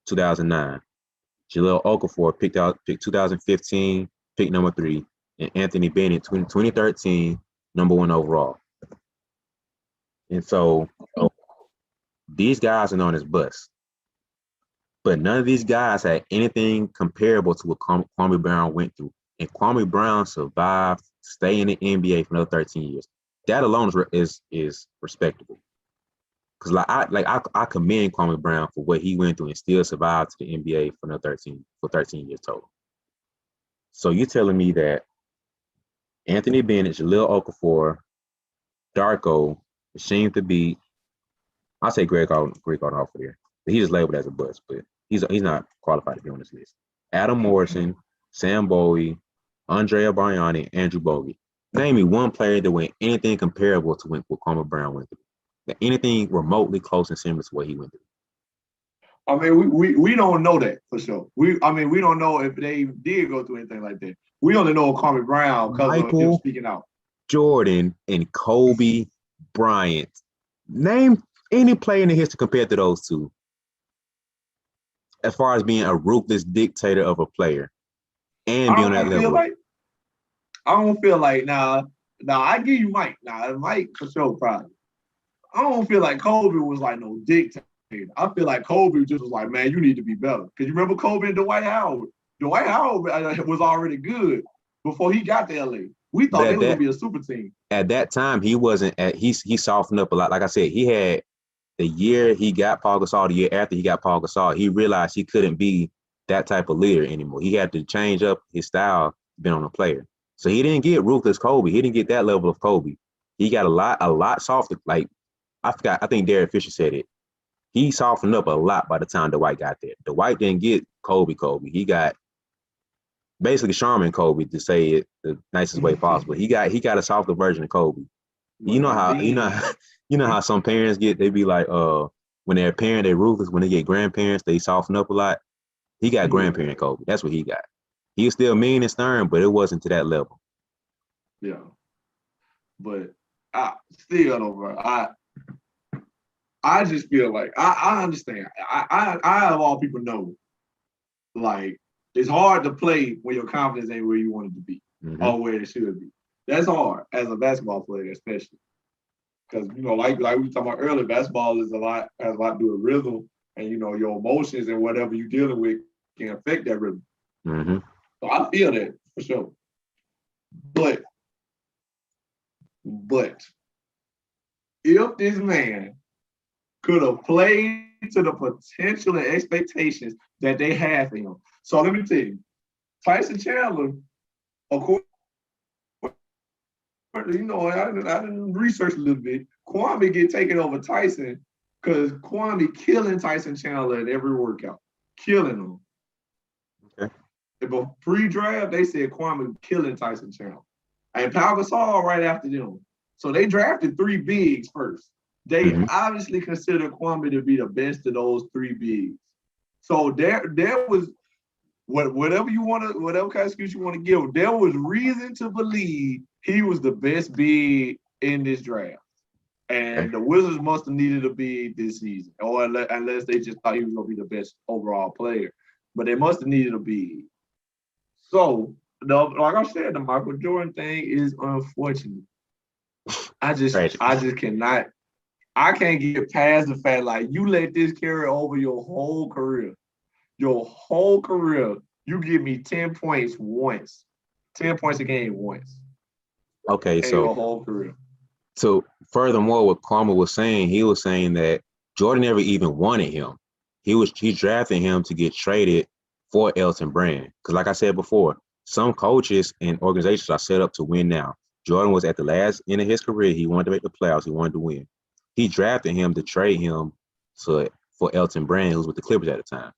2009. Jahlil Okafor, pick 2015, pick number 3. And Anthony Bennett, 2013, number 1 overall. And so these guys are known as busts. But none of these guys had anything comparable to what Kwame Brown went through. And Kwame Brown survived to stay in the NBA for another 13 years. That alone is respectable. Because I commend Kwame Brown for what he went through and still survived to the NBA for 13 years total. So you're telling me that Anthony Bennett, Jahlil Okafor, Darko, Lashim Thabit, I'll say Greg Oden off of there. But he's just labeled as a bust, but he's not qualified to be on this list. Adam Morrison, Sam Bowie, Andrea Bargnani, Andrew Bogut. Name me one player that went anything comparable to what Kwame Brown went through. Anything remotely close and similar to what he went through. I mean, we don't know that for sure. We don't know if they did go through anything like that. We only know Kwame Brown because of him speaking out. Jordan and Kobe Bryant. Name any player in the history compared to those two. As far as being a ruthless dictator of a player and being on that level. I don't feel like I give you Mike. Mike for sure probably. I don't feel like Kobe was like no dictator. I feel like Kobe just was like, man, you need to be better. Because you remember Kobe and Dwight Howard. Dwight Howard was already good before he got to LA. We thought they were gonna be a super team. At that time, he wasn't. He softened up a lot. Like I said, he had the year he got Paul Gasol. The year after he got Paul Gasol, he realized he couldn't be that type of leader anymore. He had to change up his style, being on a player. So he didn't get ruthless Kobe. He didn't get that level of Kobe. He got a lot softer. Like I think Derek Fisher said it. He softened up a lot by the time Dwight got there. Dwight didn't get Kobe. He got basically Sharman Kobe, to say it the nicest way possible. He got a softer version of Kobe. You know how some parents get, they be like, when they're a parent, they're ruthless. When they get grandparents, they soften up a lot. He got grandparent Kobe. That's what he got. He was still mean and stern, but it wasn't to that level. Yeah. But I still don't, bro. I just feel like I understand. I of all people know, like, it's hard to play when your confidence ain't where you want it to be or where it should be. That's hard as a basketball player, especially. Because, like we were talking about earlier, basketball has a lot to do with rhythm, and, your emotions and whatever you're dealing with can affect that rhythm. Mm-hmm. So I feel that for sure. But if this man could have played to the potential and expectations that they have for him. So let me tell you, Tyson Chandler, of course, I didn't research a little bit. Kwame get taken over Tyson because Kwame killing Tyson Chandler at every workout, killing him. Okay. But pre-draft, they said Kwame killing Tyson Chandler. And Pau Gasol right after them. So they drafted 3 bigs first. They obviously consider Kwame to be the best of those 3 bigs. So there was whatever kind of excuse you want to give, there was reason to believe he was the best big in this draft. And the Wizards must have needed a big this season, or unless they just thought he was going to be the best overall player. But they must have needed a big. So, like I said, the Michael Jordan thing is unfortunate. I just cannot. I can't get past the fact, like, you let this carry over your whole career. Your whole career, you give me 10 points once. 10 points a game once. Okay, in so your whole career. So furthermore, what Kwame was saying, he was saying that Jordan never even wanted him. He drafted him to get traded for Elton Brand. Because like I said before, some coaches and organizations are set up to win now. Jordan was at the last end of his career. He wanted to make the playoffs. He wanted to win. He drafted him to trade him for Elton Brand, who was with the Clippers at the time.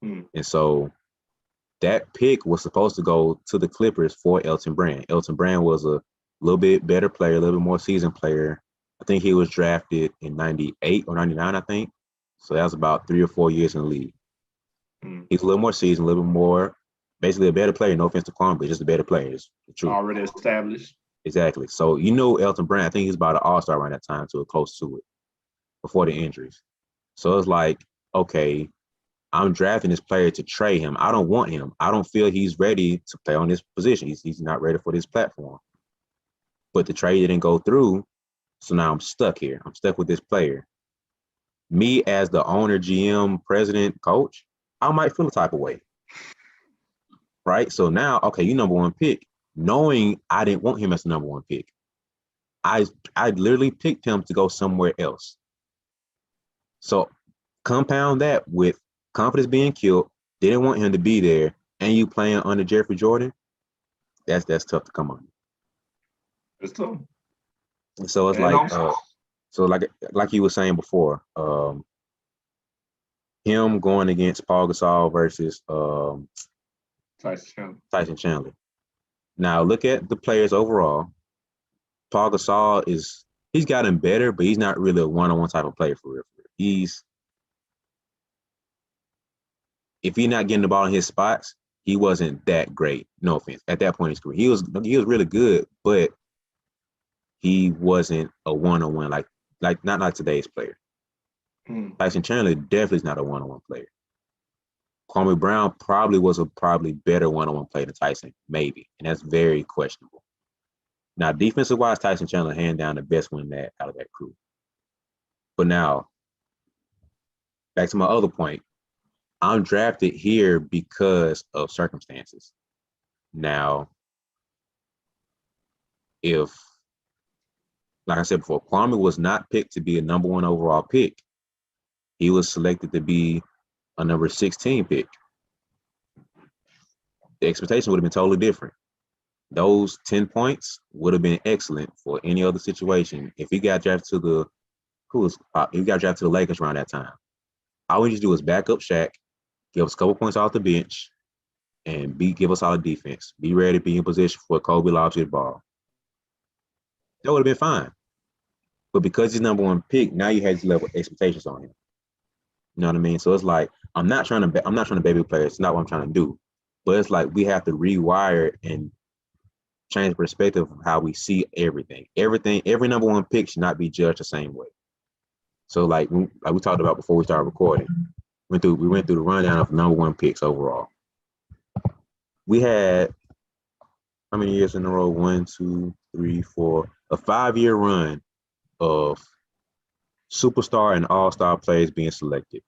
And so that pick was supposed to go to the Clippers for Elton Brand. Elton Brand was a little bit better player, a little bit more seasoned player. I think he was drafted in 98 or 99, I think. So that was about 3 or 4 years in the league. He's a little more seasoned, a little bit more, basically a better player. No offense to Kwame, but just a better player. It's the truth. Already established. Exactly. So Elton Brand, I think he's about an all-star around that time, so close to it. before the injuries. So it's like, okay, I'm drafting this player to trade him. I don't want him. I don't feel he's ready to play on this position. He's not ready for this platform. But the trade didn't go through, so now I'm stuck here. I'm stuck with this player. Me as the owner, GM, president, coach, I might feel a type of way. Right? So now, okay, you number one pick, knowing I didn't want him as the number one pick. I literally picked him to go somewhere else. So compound that with confidence being killed, didn't want him to be there, and you playing under Jeffrey Jordan, that's tough to come on. It's tough. So it's like you were saying before, him going against Paul Gasol versus Tyson Chandler. Now look at the players overall. Paul Gasol he's gotten better, but he's not really a one-on-one type of player for real. If he's not getting the ball in his spots, he wasn't that great. No offense. At that point in his career, he was really good, but he wasn't a one-on-one like not like today's player. Tyson Chandler definitely is not a one-on-one player. Kwame Brown probably was a better one-on-one player than Tyson, maybe, and that's very questionable. Now, defensive-wise, Tyson Chandler hand down the best one out of that crew. But now, back to my other point, I'm drafted here because of circumstances. Now, if, like I said before, Kwame was not picked to be a number one overall pick. He was selected to be a number 16 pick. The expectation would have been totally different. Those 10 points would have been excellent for any other situation. If he got drafted to the Lakers around that time, all we need to do is back up Shaq, give us a couple points off the bench, and give us solid defense. Be ready to be in position for Kobe lobs the ball. That would have been fine. But because he's number one pick, now you had these level expectations on him. You know what I mean? So it's like I'm not trying to baby players. It's not what I'm trying to do. But it's like we have to rewire and change the perspective of how we see everything. Every number one pick should not be judged the same way. So like we talked about before we started recording, we went through the rundown of number one picks overall. We had how many years in a row? 1, 2, 3, 4, a 5-year run of superstar and all-star players being selected.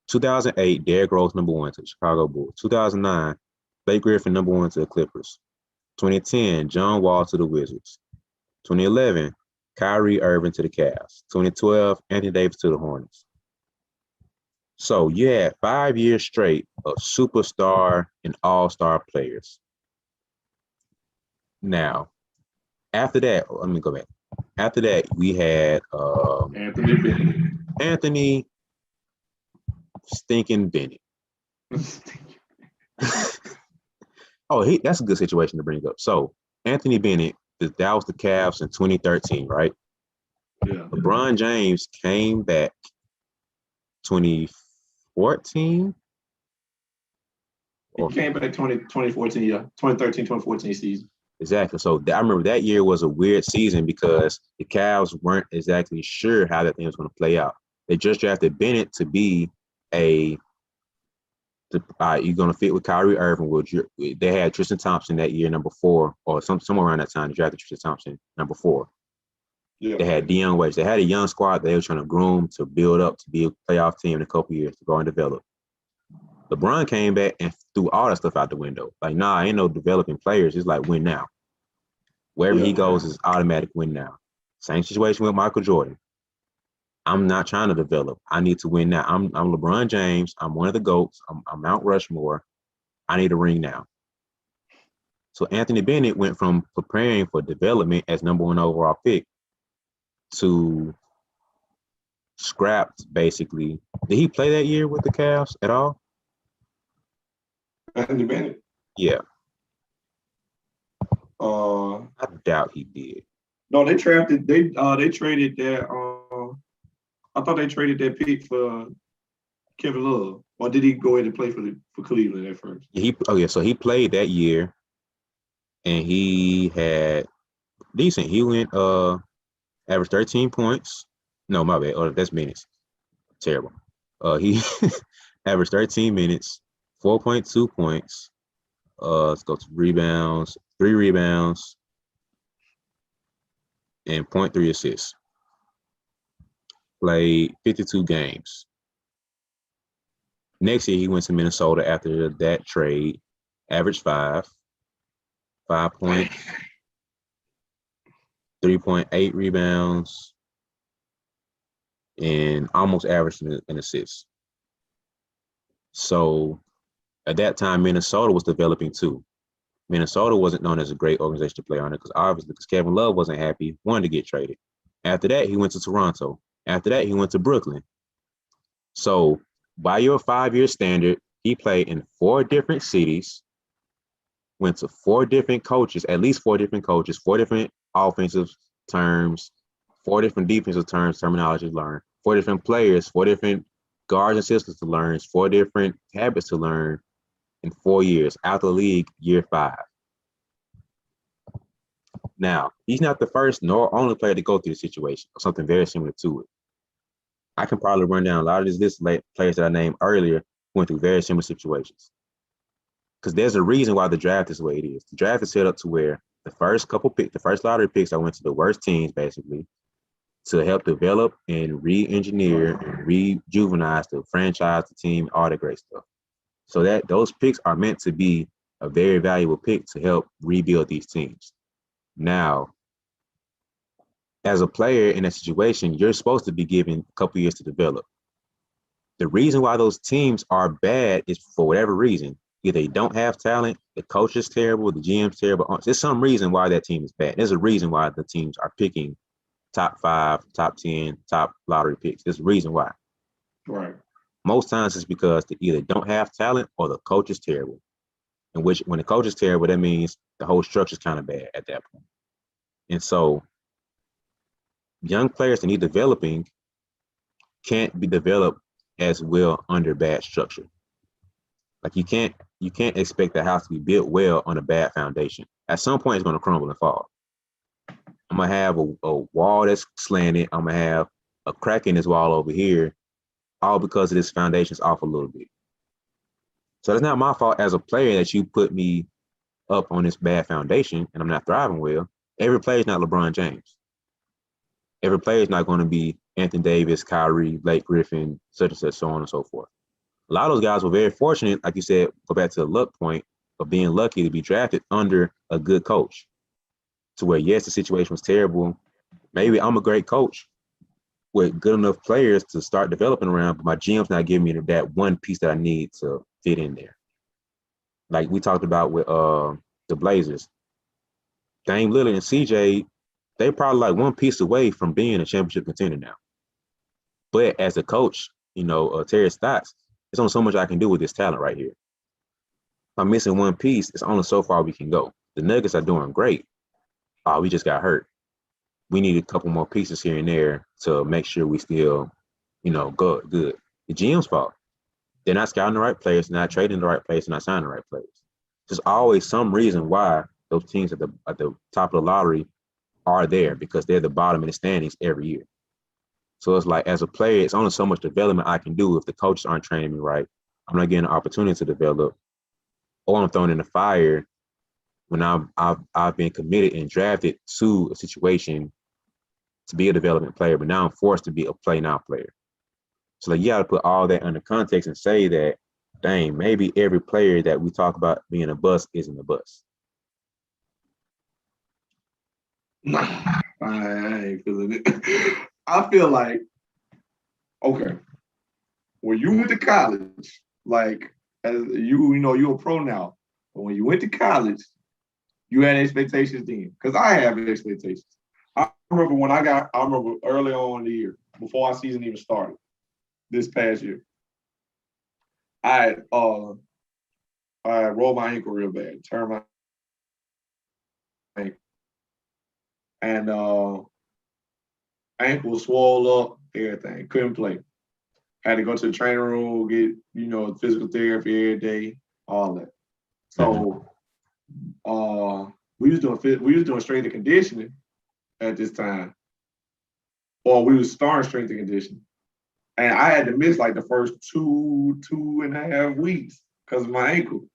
2008, Derrick Rose number one to the Chicago Bulls. 2009, Blake Griffin number one to the Clippers. 2010, John Wall to the Wizards. 2011, Kyrie Irving to the Cavs. 2012, Anthony Davis to the Hornets. So you had 5 years straight of superstar and all-star players. Now, after that, let me go back. After that, we had Anthony Stinking Bennett. That's a good situation to bring up. So Anthony Bennett, that was the Cavs in 2013, right? Yeah. LeBron James came back 2014. He came back 2014, yeah. 2013, 2014 season. Exactly. So I remember that year was a weird season because the Cavs weren't exactly sure how that thing was going to play out. They just drafted Bennett to be you're going to fit with Kyrie Irving. They had Tristan Thompson that year, number 4, or somewhere around that time. They drafted Tristan Thompson, number 4. Yeah. They had Dion Waiters. They had a young squad that they were trying to groom to build up to be a playoff team in a couple years to go and develop. LeBron came back and threw all that stuff out the window. Like, nah, ain't no developing players. It's like win now. Wherever he goes is automatic win now. Same situation with Michael Jordan. I'm not trying to develop. I need to win now. I'm LeBron James. I'm one of the GOATs. I'm Mount Rushmore. I need a ring now. So Anthony Bennett went from preparing for development as number 1 overall pick to scrapped, basically. Did he play that year with the Cavs at all? Anthony Bennett? Yeah. I doubt he did. No, they traded that. I thought they traded that pick for Kevin Love. Or did he go ahead and play for Cleveland at first? So he played that year, and he had decent. He went averaged 13 points, No, my bad. Oh, that's minutes. Terrible. He averaged 13 minutes, 4.2 points. Let's go to rebounds, 3 rebounds, and 0.3 assists. Played 52 games. Next year, he went to Minnesota after that trade, averaged 5 points, 3.8 rebounds, and almost averaged an assist. So at that time, Minnesota was developing too. Minnesota wasn't known as a great organization to play under because Kevin Love wasn't happy, wanted to get traded. After that, he went to Toronto. After that, he went to Brooklyn. So by your 5-year standard, he played in 4 different cities, went to 4 different coaches, at least 4 different coaches, 4 different offensive terms, 4 different defensive terms, terminology to learn, 4 different players, 4 different guards and systems to learn, 4 different habits to learn in 4 years, out the league, year 5. Now, he's not the first nor only player to go through the situation or something very similar to it. I can probably run down a lot of these list players that I named earlier went through very similar situations. Because there's a reason why the draft is the way it is. The draft is set up to where the first lottery picks, I went to the worst teams basically to help develop and re-engineer and rejuvenize the franchise, the team, all that great stuff. So that those picks are meant to be a very valuable pick to help rebuild these teams. Now, as a player in that situation, you're supposed to be given a couple years to develop. The reason why those teams are bad is for whatever reason. Either they don't have talent, the coach is terrible, the GM's terrible. There's some reason why that team is bad. There's a reason why the teams are picking top 5, top 10, top lottery picks. There's a reason why. Right. Most times it's because they either don't have talent or the coach is terrible. In which, when the coach is terrible, that means the whole structure is kind of bad at that point. And so young players that need developing can't be developed as well under bad structure. Like you can't expect the house to be built well on a bad foundation. At some point, it's going to crumble and fall. I'm going to have a wall that's slanted. I'm going to have a crack in this wall over here, all because of this foundation's off a little bit. So it's not my fault as a player that you put me up on this bad foundation and I'm not thriving well. Every player is not LeBron James. Every player is not going to be Anthony Davis, Kyrie, Blake Griffin, such and such, so on and so forth. A lot of those guys were very fortunate, like you said, go back to the luck point of being lucky to be drafted under a good coach. To where, yes, the situation was terrible. Maybe I'm a great coach with good enough players to start developing around, but my GM's not giving me that one piece that I need to fit in there. Like we talked about with the Blazers. Dame Lillard and CJ, they probably like one piece away from being a championship contender now. But as a coach, Terry Stotts, there's only so much I can do with this talent right here. If I'm missing one piece, it's only so far we can go. The Nuggets are doing great. Oh, we just got hurt. We need a couple more pieces here and there to make sure we still, good. The GM's fault. They're not scouting the right players, they're not trading the right players, they're not signing the right players. There's always some reason why those teams at the top of the lottery are there, because they're the bottom in the standings every year. So it's like, as a player, it's only so much development I can do if the coaches aren't training me right. I'm not getting an opportunity to develop, or I'm thrown in the fire when I've been committed and drafted to a situation to be a development player, but now I'm forced to be a play now player. So like, you got to put all that under context and say that, dang, maybe every player that we talk about being a bust isn't a bust. Nah, I ain't feeling it. I feel like, okay, when you went to college, like, as you're a pro now, but when you went to college, you had expectations then. Because I have expectations. I remember early on in the year, before our season even started, this past year, I rolled my ankle real bad, turned my ankle. And ankle was swole up, everything. Couldn't play. Had to go to the training room, get, physical therapy every day, all that. So we was doing strength and conditioning at this time. or we was starting strength and conditioning. And I had to miss like the first 2.5 weeks because of my ankle.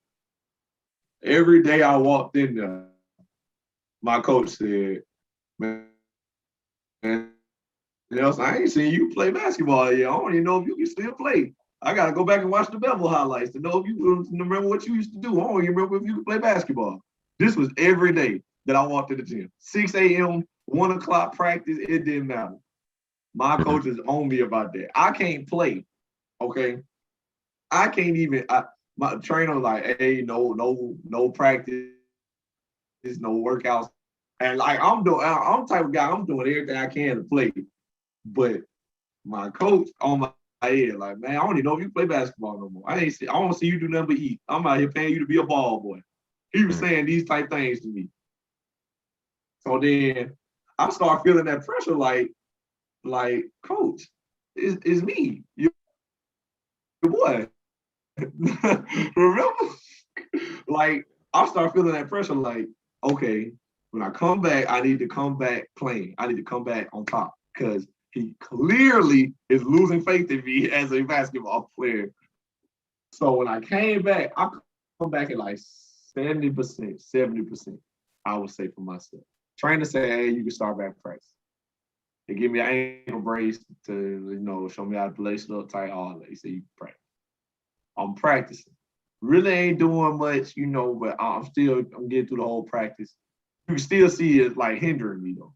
Every day I walked in there, my coach said, man, Nelson, I ain't seen you play basketball yet. I don't even know if you can still play. I got to go back and watch the BeBall highlights to know if you remember what you used to do. I don't even remember if you could play basketball. This was every day that I walked to the gym. 6 a.m., 1 o'clock practice, it didn't matter. My coach is on me about that. I can't play, okay? I can't even, my trainer was like, hey, no practice, no workouts. And like, I'm the type of guy, I'm doing everything I can to play. But my coach on my head, like, man, I don't even know if you play basketball no more. I don't see you do nothing but eat. I'm out here paying you to be a ball boy. He was saying these type things to me. So then I start feeling that pressure, like, coach, it's me, your boy. Remember? Like, I start feeling that pressure, like, okay, when I come back, I need to come back playing. I need to come back on top because he clearly is losing faith in me as a basketball player. So when I came back, I come back at like 70%, 70%, I would say for myself. Trainer say, hey, you can start back practice. They give me an ankle brace to, show me how to lace it up tight, all that. He said, you can practice. I'm practicing. Really ain't doing much, but I'm getting through the whole practice. You can still see it like hindering me though.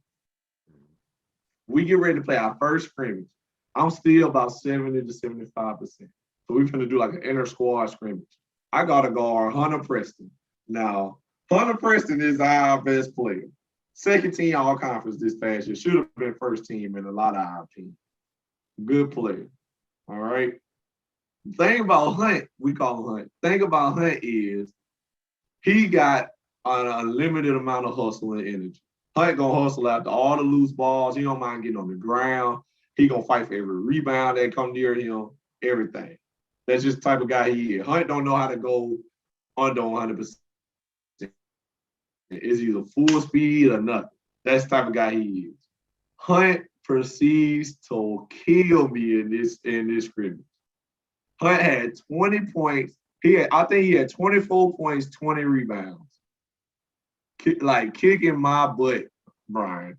We get ready to play our first scrimmage. I'm still about 70 to 75%. So we're going to do like an inter squad scrimmage. I got to guard Hunter Preston. Now, Hunter Preston is our best player. Second team all conference this past year. Should have been first team in a lot of our teams. Good player. All right. The thing about Hunt, we call him Hunt. The thing about Hunt is he got an unlimited amount of hustle and energy. Hunt gonna hustle after all the loose balls. He don't mind getting on the ground. He gonna fight for every rebound that come near him, everything. That's just the type of guy he is. Hunt don't know how to go under 100%. It's either full speed or nothing. That's the type of guy he is. Hunt proceeds to kill me in this scrimmage. Hunt had 20 points. I think he had 24 points, 20 rebounds. Kicking my butt, Brian.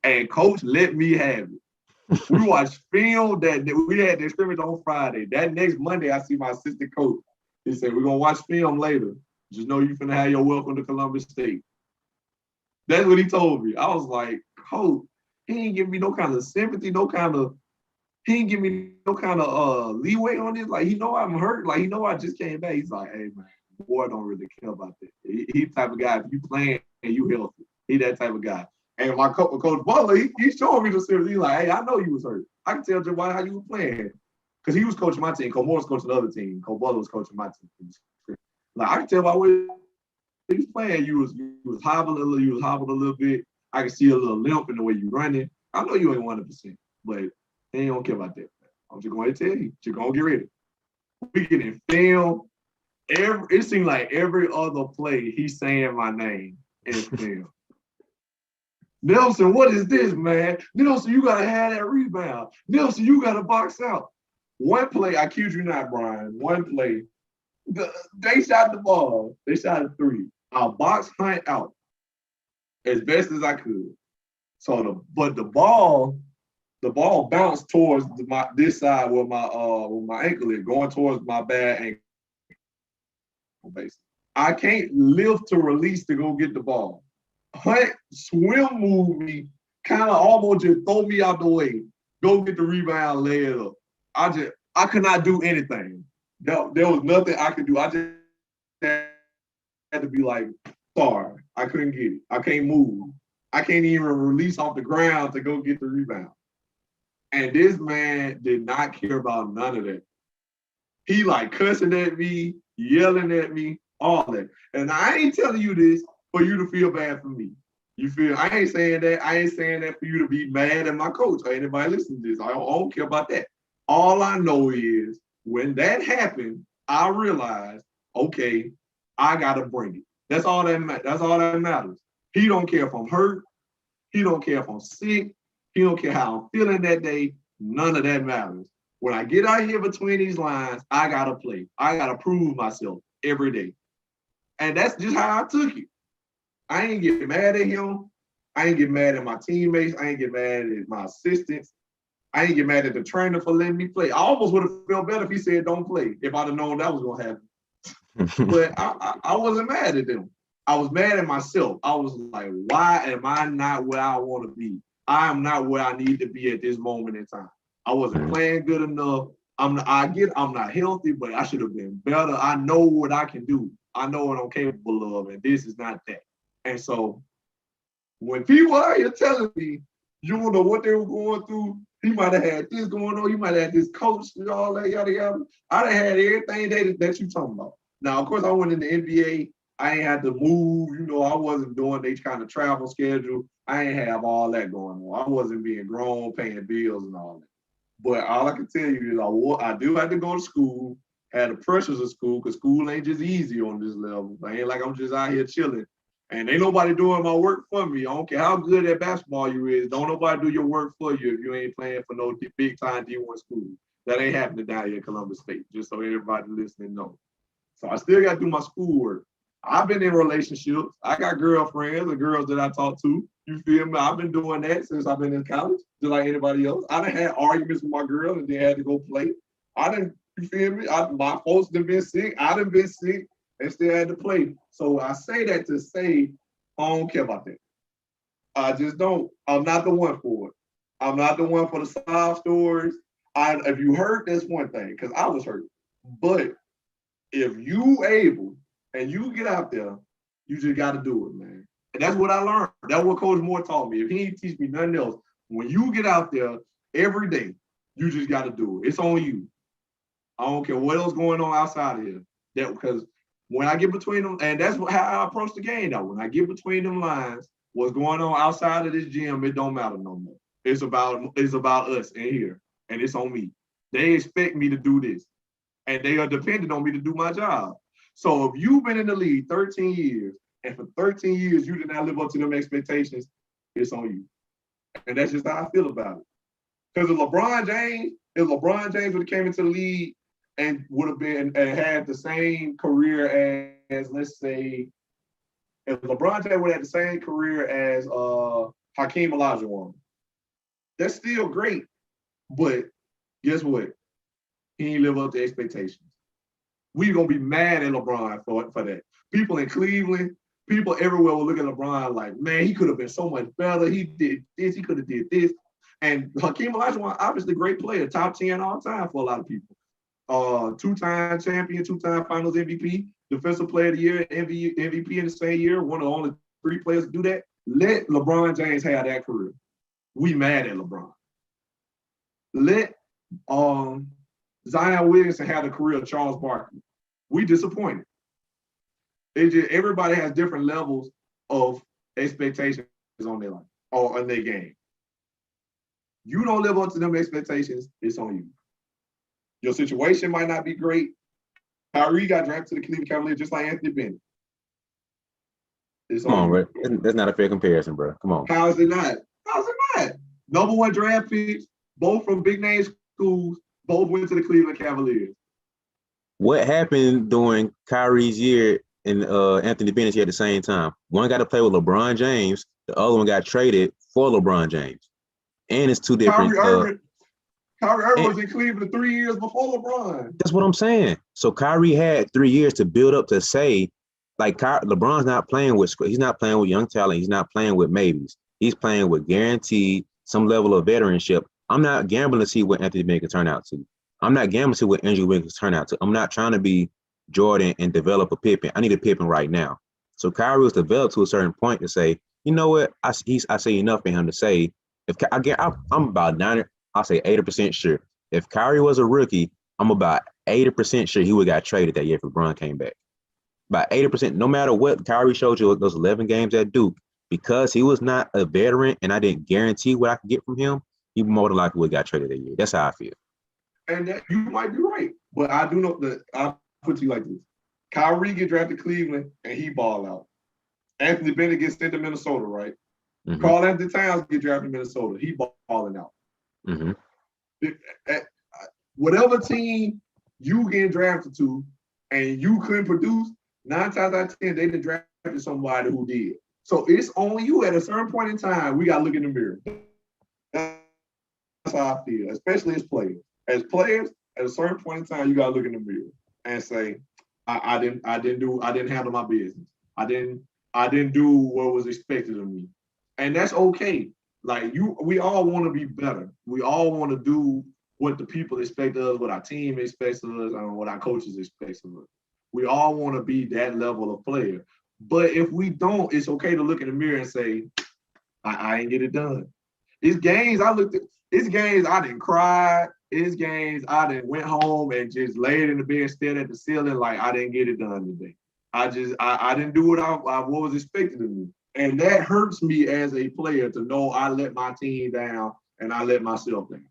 And coach let me have it. We watched film that we had the scrimmage on Friday. That next Monday, I see my assistant coach. He said, we're going to watch film later. Just know you're finna have your welcome to Columbus State. That's what he told me. I was like, coach, he ain't give me no kind of sympathy, he ain't give me no kind of leeway on this. Like, he know I'm hurt. Like, he know I just came back. He's like, hey, man, boy don't really care about that. He the type of guy, if you playing and you healthy, he that type of guy. And my Coach Butler, he's showing me the series. He's like, hey, I know you was hurt. I can tell Jawai how you were playing. Because he was coaching my team. Coach Moore was coaching the other team. Coach Butler was coaching my team. Like, I can tell by where he was playing, you was hobbling a little bit. I can see a little limp in the way you running. I know you ain't 100%, but he ain't gonna care about that. I'm just going to tell you, you're gonna get ready. We get in film. It seemed like every other play, he's saying my name in film. Nelson, what is this, man? Nelson, you gotta have that rebound. Nelson, you gotta box out. One play, I kid you not, Brian. One play, they shot the ball. They shot a three. I boxed Hunt out as best as I could. So the ball bounced towards this side where my ankle is, going towards my bad ankle. Basically, I can't lift to release to go get the ball. Hunt swim moved me, kind of almost just throw me out the way, go get the rebound, lay it up. I could not do anything. There was nothing I could do. I just had to be like, sorry, I couldn't get it. I can't move. I can't even release off the ground to go get the rebound. And this man did not care about none of that. He like cussing at me, yelling at me, all that. And I ain't telling you this for you to feel bad for me. You feel, I ain't saying that. I ain't saying that for you to be mad at my coach or anybody listening to this. I don't care about that. All I know is when that happened, I realized, okay, I gotta bring it. That's all that matters. He don't care if I'm hurt. He don't care if I'm sick. He don't care how I'm feeling that day. None of that matters. When I get out here between these lines, I gotta play. I gotta prove myself every day. And that's just how I took it. I ain't get mad at him. I ain't get mad at my teammates. I ain't get mad at my assistants. I ain't get mad at the trainer for letting me play. I almost would have felt better if he said don't play, if I'd have known that was gonna happen. But I wasn't mad at them. I was mad at myself. I was like, why am I not where I want to be? I am not where I need to be at this moment in time. I wasn't playing good enough. I'm not healthy, but I should have been better. I know what I can do. I know what I'm capable of, and this is not that. And so when people are here telling me, you don't know what they were going through, he might have had this going on, you might have had this coach and all that, yada, yada. I done had everything that you talking about. Now, of course, I went in the NBA. I ain't had to move. I wasn't doing they kind of travel schedule. I ain't have all that going on. I wasn't being grown, paying bills and all that. But all I can tell you is I do have to go to school, had the pressures of school, because school ain't just easy on this level. I ain't like I'm just out here chilling. And ain't nobody doing my work for me. I don't care how good at basketball you is. Don't nobody do your work for you if you ain't playing for no big time D1 school. That ain't happening down here at Columbus State, just so everybody listening knows. So I still got to do my schoolwork. I've been in relationships. I got girlfriends and girls that I talk to. You feel me? I've been doing that since I've been in college, just like anybody else. I done had arguments with my girl and then had to go play. You feel me? My folks done been sick. I done been sick and still had to play. So I say that to say, I don't care about that. I just don't. I'm not the one for it. I'm not the one for the sob stories. If you hurt, that's one thing, because I was hurt. But if you able and you get out there, you just got to do it, man. And that's what I learned. That's what Coach Moore taught me. If he ain't teach me nothing else, when you get out there every day, you just got to do it. It's on you. I don't care what else going on outside of here. Because when I get between them, and that's how I approach the game, though. When I get between them lines, what's going on outside of this gym, it don't matter no more. It's about us in here, and it's on me. They expect me to do this, and they are dependent on me to do my job. So if you've been in the league 13 years, and for 13 years you did not live up to them expectations, it's on you. And that's just how I feel about it. Because if LeBron James would have came into the league and would have been and had the same career as, let's say, if LeBron James would have had the same career as Hakeem Olajuwon, that's still great. But guess what? He ain't live up to expectations. We're going to be mad at LeBron for that. People in Cleveland, people everywhere will look at LeBron like, man, he could have been so much better. He did this. He could have did this. And Hakeem Olajuwon, obviously a great player, top 10 all time for a lot of people. Two-time champion, two-time finals MVP, defensive player of the year, MVP in the same year, one of the only 3 players to do that. Let LeBron James have that career. We mad at LeBron. Let Zion Williamson had the career of Charles Barkley. We disappointed. Everybody has different levels of expectations on their life or on their game. You don't live up to them expectations, it's on you. Your situation might not be great. Kyrie got drafted to the Cleveland Cavaliers just like Anthony Bennett. Come on, bro. That's not a fair comparison, bro. Come on. How is it not? Number 1 draft picks, both from big name schools, both went to the Cleveland Cavaliers. What happened during Kyrie's year and Anthony Bennett's year at the same time? One got to play with LeBron James. The other one got traded for LeBron James. And it's 2 different. Kyrie Irving was in Cleveland 3 years before LeBron. That's what I'm saying. So Kyrie had 3 years to build up to say, like, LeBron's not playing with, he's not playing with young talent. He's not playing with maybes. He's playing with guaranteed some level of veteranship. I'm not gambling to see what Anthony Bennett can turn out to. I'm not gambling to see what Andrew Wiggins can turn out to. I'm not trying to be Jordan and develop a Pippen. I need a Pippen right now. So Kyrie was developed to a certain point to say, you know what? I say enough for him to say, I'm about 90, I'll say 80% sure. If Kyrie was a rookie, I'm about 80% sure he would have got traded that year if LeBron came back. About 80%, no matter what Kyrie showed you those 11 games at Duke, because he was not a veteran and I didn't guarantee what I could get from him, he more than likely would have got traded that year. That's how I feel. And that, you might be right. But I do know that I'll put it to you like this. Kyrie get drafted to Cleveland and he ball out. Anthony Bennett gets sent to Minnesota, right? Mm-hmm. Karl Anthony Towns get drafted in Minnesota. He balling out. Mm-hmm. Whatever team you get drafted to and you couldn't produce, 9 times out of 10, they done drafted somebody who did. So it's on you at a certain point in time. We got to look in the mirror. That's how I feel, especially as players. As players, at a certain point in time, you got to look in the mirror and say, I didn't handle my business. I didn't do what was expected of me. And that's okay. Like we all want to be better. We all want to do what the people expect of us, what our team expects of us, and what our coaches expect of us. We all want to be that level of player. But if we don't, it's okay to look in the mirror and say, I ain't get it done. It's games I looked at. It's games I didn't cry. It's games I didn't went home and just laid in the bed, stared at the ceiling like I didn't get it done today. I didn't do what was expected of me. And that hurts me as a player to know I let my team down and I let myself down.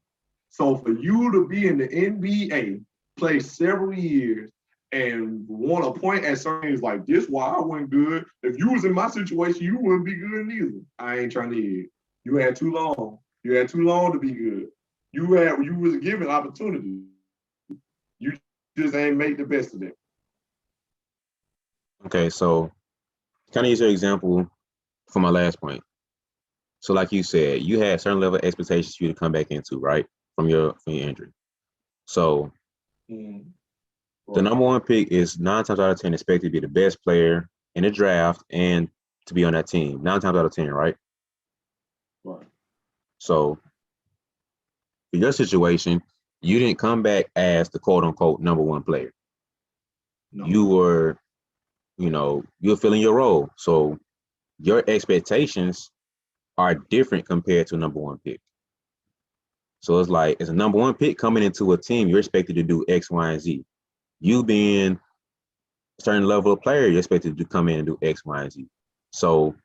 So for you to be in the NBA, play several years, and want to point at certain things like this, why I wasn't good. If you was in my situation, you wouldn't be good neither. I ain't trying to hear it. You had too long. You had too long to be good. You was given opportunity. You just ain't make the best of it. Okay, so kind of use your example for my last point. So like you said, you had certain level of expectations for you to come back into, right? From your injury. So the number one pick is 9 times out of 10 expected to be the best player in the draft and to be on that team. 9 times out of 10, right? Right. So for your situation, you didn't come back as the quote unquote number one player. No. You were, you're filling your role. So your expectations are different compared to a number one pick. So it's like, as a number one pick coming into a team, you're expected to do X, Y, and Z. You being a certain level of player, you're expected to come in and do X, Y, and Z. So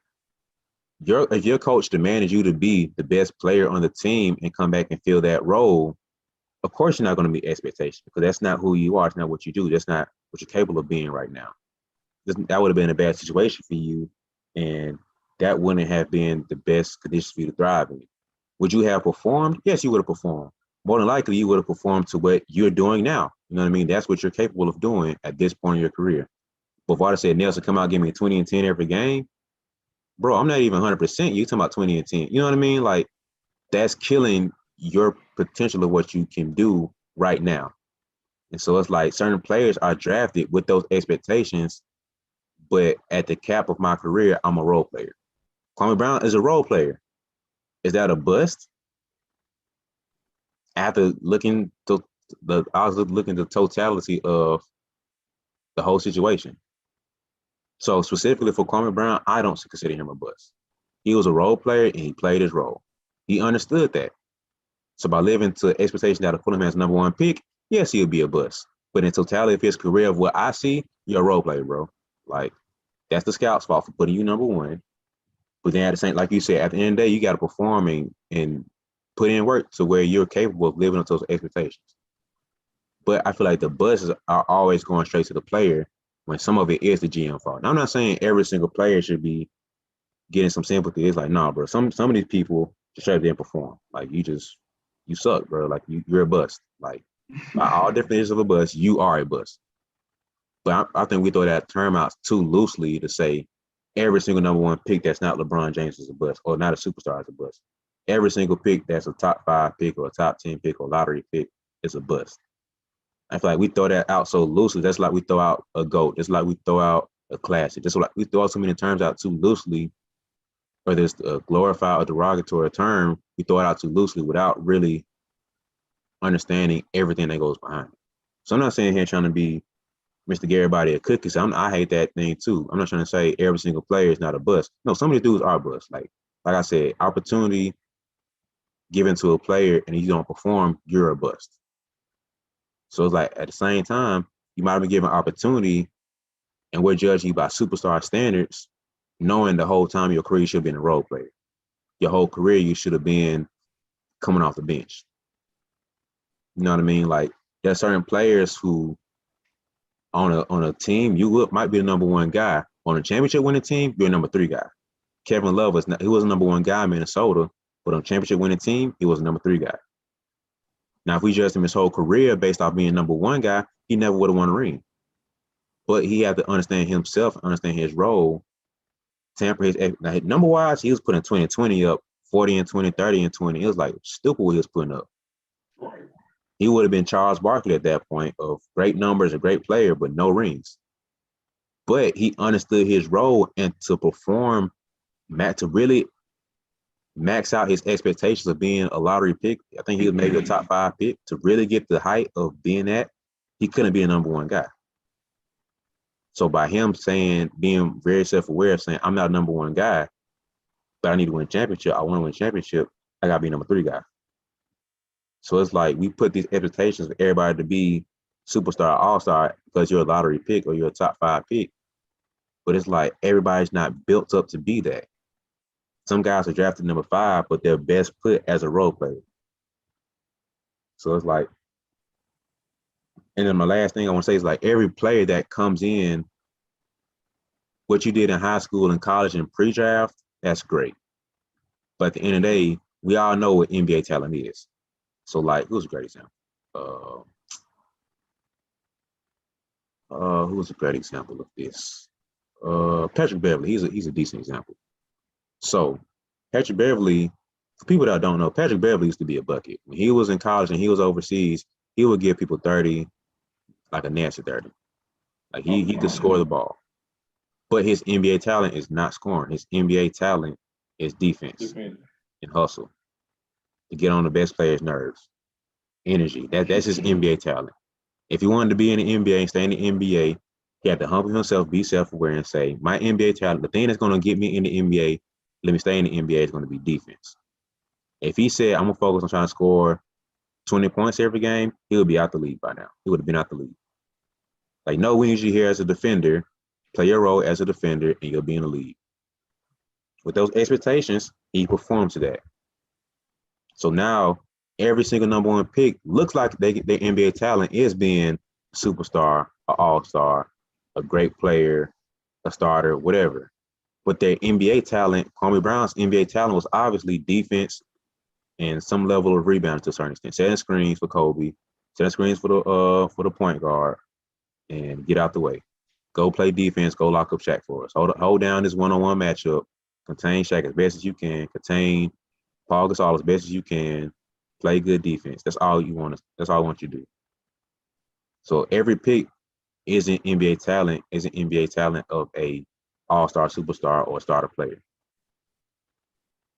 if your coach demanded you to be the best player on the team and come back and fill that role, of course you're not going to meet expectations because that's not who you are. It's not what you do. That's not what you're capable of being right now. That would have been a bad situation for you, and that wouldn't have been the best conditions for you to thrive in. Would you have performed? Yes, you would have performed. More than likely, you would have performed to what you're doing now. You know what I mean? That's what you're capable of doing at this point in your career. But if I said, Nelson, come out and give me 20 and 10 every game, bro, I'm not even 100%. You talking about 20 and 10. You know what I mean? Like, that's killing your potential of what you can do right now. And so it's like certain players are drafted with those expectations, but at the cap of my career, I'm a role player. Kwame Brown is a role player. Is that a bust? After looking to I was looking at the totality of the whole situation. So specifically for Kwame Brown, I don't consider him a bust. He was a role player and he played his role. He understood that. So by living to expectation that I put him as number one pick, yes, he'll be a bust. But in totality of his career, of what I see, you're a role player, bro. Like, that's the scout's fault for putting you number one. But then at the same, like you said, at the end of the day, you got to perform and put in work to where you're capable of living up to those expectations. But I feel like the busts are always going straight to the player when some of it is the GM fault. Now, I'm not saying every single player should be getting some sympathy. It's like, nah, bro, some of these people just straight up didn't perform. Like, you suck, bro. Like, you're a bust. Like, by all definitions of a bust, you are a bust. But I think we throw that term out too loosely to say every single number one pick that's not LeBron James is a bust, or not a superstar is a bust. Every single pick that's a top 5 pick or a top 10 pick or lottery pick is a bust. I feel like we throw that out so loosely. That's like we throw out a GOAT. It's like we throw out a classic. Just like we throw out so many terms out too loosely, whether it's a glorified or derogatory term, we throw it out too loosely without really understanding everything that goes behind it. So I'm not saying here trying to be Mr. Gary Body a cookie. So I hate that thing too. I'm not trying to say every single player is not a bust. No, some of these dudes are busts. Like I said, opportunity given to a player and you don't perform, you're a bust. So it's like at the same time, you might have been given opportunity and we're judging you by superstar standards, knowing the whole time your career you should have been a role player. Your whole career you should have been coming off the bench. You know what I mean? Like there are certain players who on a team, you might be the number one guy. On a championship winning team, you're a number 3 guy. Kevin Love he was the number one guy in Minnesota, but on championship winning team, he was the number 3 guy. Now, if we judged him his whole career based off being number 1 guy, he never would have won a ring. But he had to understand himself, understand his role, tamper his number wise, he was putting 20 and 20 up, 40 and 20, 30 and 20. It was like stupid what he was putting up. He would have been Charles Barkley at that point of great numbers, a great player, but no rings. But he understood his role, and to perform, to really max out his expectations of being a lottery pick. I think he was maybe a top 5 pick. To really get the height of being that, he couldn't be a number 1 guy. So by him being very self-aware, saying, I'm not a number 1 guy, but I need to win a championship. I want to win a championship. I got to be a number 3 guy. So it's like we put these expectations for everybody to be superstar, all-star because you're a lottery pick or you're a top 5 pick. But it's like everybody's not built up to be that. Some guys are drafted number 5, but they're best put as a role player. So it's like, and then my last thing I want to say is like every player that comes in, what you did in high school and college and pre-draft, that's great. But at the end of the day, we all know what NBA talent is. So like, who's a great example? Who was a great example of this? Patrick Beverly. He's a decent example. So Patrick Beverly, for people that don't know, Patrick Beverly used to be a bucket. When he was in college and he was overseas, he would give people 30, like a nasty 30. Like he could score the ball. But his NBA talent is not scoring. His NBA talent is defense and hustle. To get on the best player's nerves. Energy. That's his NBA talent. If he wanted to be in the NBA and stay in the NBA, he had to humble himself, be self-aware, and say, my NBA talent, the thing that's going to get me in the NBA, let me stay in the NBA, is going to be defense. If he said, I'm going to focus on trying to score 20 points every game, he would be out the league by now. He would have been out the league. Like, no, we need you here as a defender, play your role as a defender, and you'll be in the league. With those expectations, he performed to that. So now, every single number 1 pick looks like their NBA talent is being a superstar, an all-star, a great player, a starter, whatever. But their NBA talent, Kwame Brown's NBA talent was obviously defense and some level of rebound to a certain extent. Setting screens for Kobe, setting screens for the point guard, and get out the way. Go play defense, go lock up Shaq for us. Hold down this one-on-one matchup, contain Shaq as best as you can, contain Paul Gasol as best as you can, play good defense. That's all I want you to do. So every pick isn't NBA talent of a all-star, superstar, or starter player.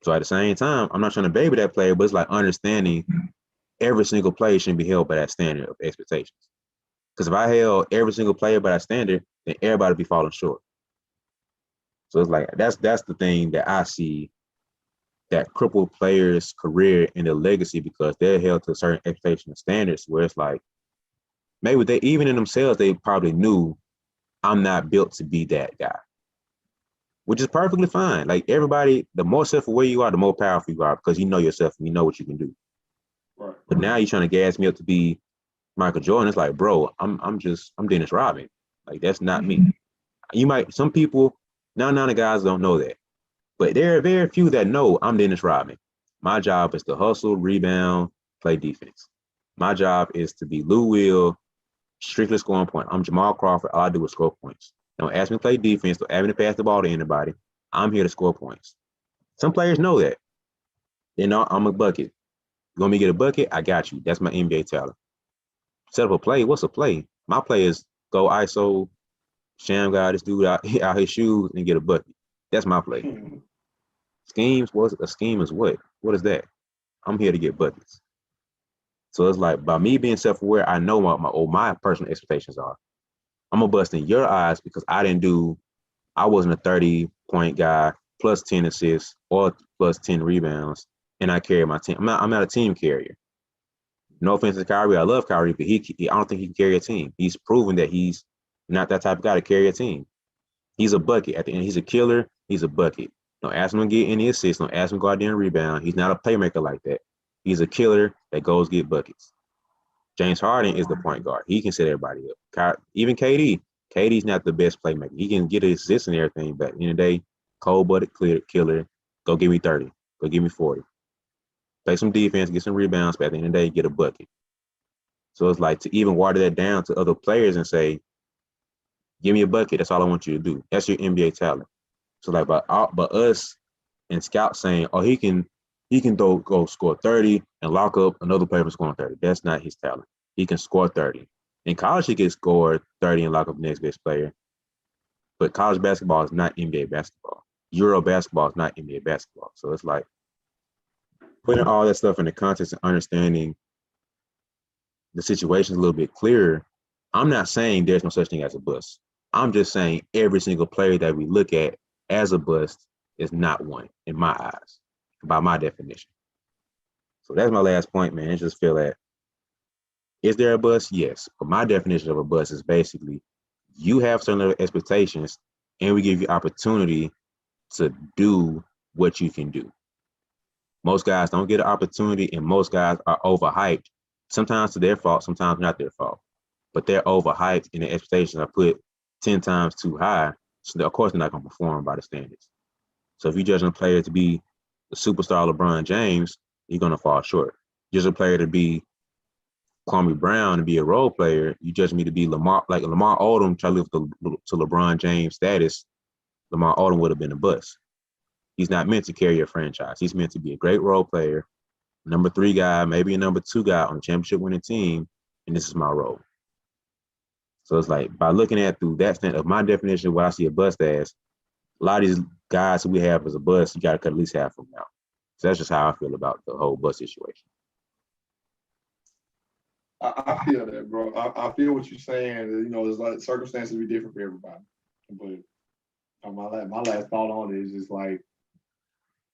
So at the same time, I'm not trying to baby that player, but it's like understanding every single player shouldn't be held by that standard of expectations. Because if I held every single player by that standard, then everybody would be falling short. So it's like that's the thing that I see that crippled players' career and their legacy because they're held to certain expectation and standards where it's like maybe they even in themselves they probably knew I'm not built to be that guy, which is perfectly fine. Like everybody, the more self-aware you are, the more powerful you are because you know yourself and you know what you can do. Right. But now you're trying to gas me up to be Michael Jordan. It's like, bro, I'm Dennis Rodman. Like that's not me. Some people now the guys don't know that. But there are very few that know I'm Dennis Rodman. My job is to hustle, rebound, play defense. My job is to be Lou Will, strictly scoring point. I'm Jamal Crawford. All I do is score points. Don't ask me to play defense. Don't ask me to pass the ball to anybody. I'm here to score points. Some players know that. They know I'm a bucket. You want me to get a bucket? I got you. That's my NBA talent. Set up a play. What's a play? My play is go ISO, sham guy, this dude out his shoes and get a bucket. That's my play. Schemes, a scheme is what? What is that? I'm here to get buckets. So it's like by me being self-aware, I know what my personal expectations are. I'm gonna bust in your eyes because I wasn't a 30-point guy plus 10 assists or plus 10 rebounds, and I carry my team. I'm not a team carrier. No offense to Kyrie, I love Kyrie, but I don't think he can carry a team. He's proven that he's not that type of guy to carry a team. He's a bucket. At the end, he's a killer. He's a bucket. Don't ask him to get any assists. Don't ask him to go out there and rebound. He's not a playmaker like that. He's a killer that goes get buckets. James Harden is the point guard. He can set everybody up. Even KD. KD's not the best playmaker. He can get assists and everything, but at the end of the day, cold-blooded killer. Go give me 30. Go give me 40. Play some defense, get some rebounds, but at the end of the day, get a bucket. So it's like to even water that down to other players and say, give me a bucket. That's all I want you to do. That's your NBA talent. So like, but us and scouts saying, oh, he can go score 30 and lock up another player from scoring 30. That's not his talent. He can score 30. In college, he can score 30 and lock up the next best player. But college basketball is not NBA basketball. Euro basketball is not NBA basketball. So it's like putting all that stuff in the context and understanding the situation a little bit clearer. I'm not saying there's no such thing as a bust. I'm just saying every single player that we look at as a bust is not one in my eyes, by my definition. So that's my last point, man. I just feel that, is there a bust? Yes. But my definition of a bust is basically you have certain expectations and we give you opportunity to do what you can do. Most guys don't get an opportunity and most guys are overhyped, sometimes to their fault, sometimes not their fault. But they're overhyped and the expectations are put 10 times too high. So of course they're not going to perform by the standards. So if you judge a player to be the superstar LeBron James, you're going to fall short. Judge a player to be Kwame Brown and be a role player, you judge me to be Lamar Odom, try to live to LeBron James status. Lamar Odom would have been a bust. He's not meant to carry a franchise. He's meant to be a great role player, number 3 guy, maybe a number 2 guy on a championship winning team, and this is my role. So it's like, by looking at through that stand of my definition of what I see a bust as, a lot of these guys who we have as a bust, you got to cut at least half of them out. So that's just how I feel about the whole bust situation. I feel that, bro. I feel what you're saying. You know, there's like circumstances be different for everybody. But my last thought on it is just like,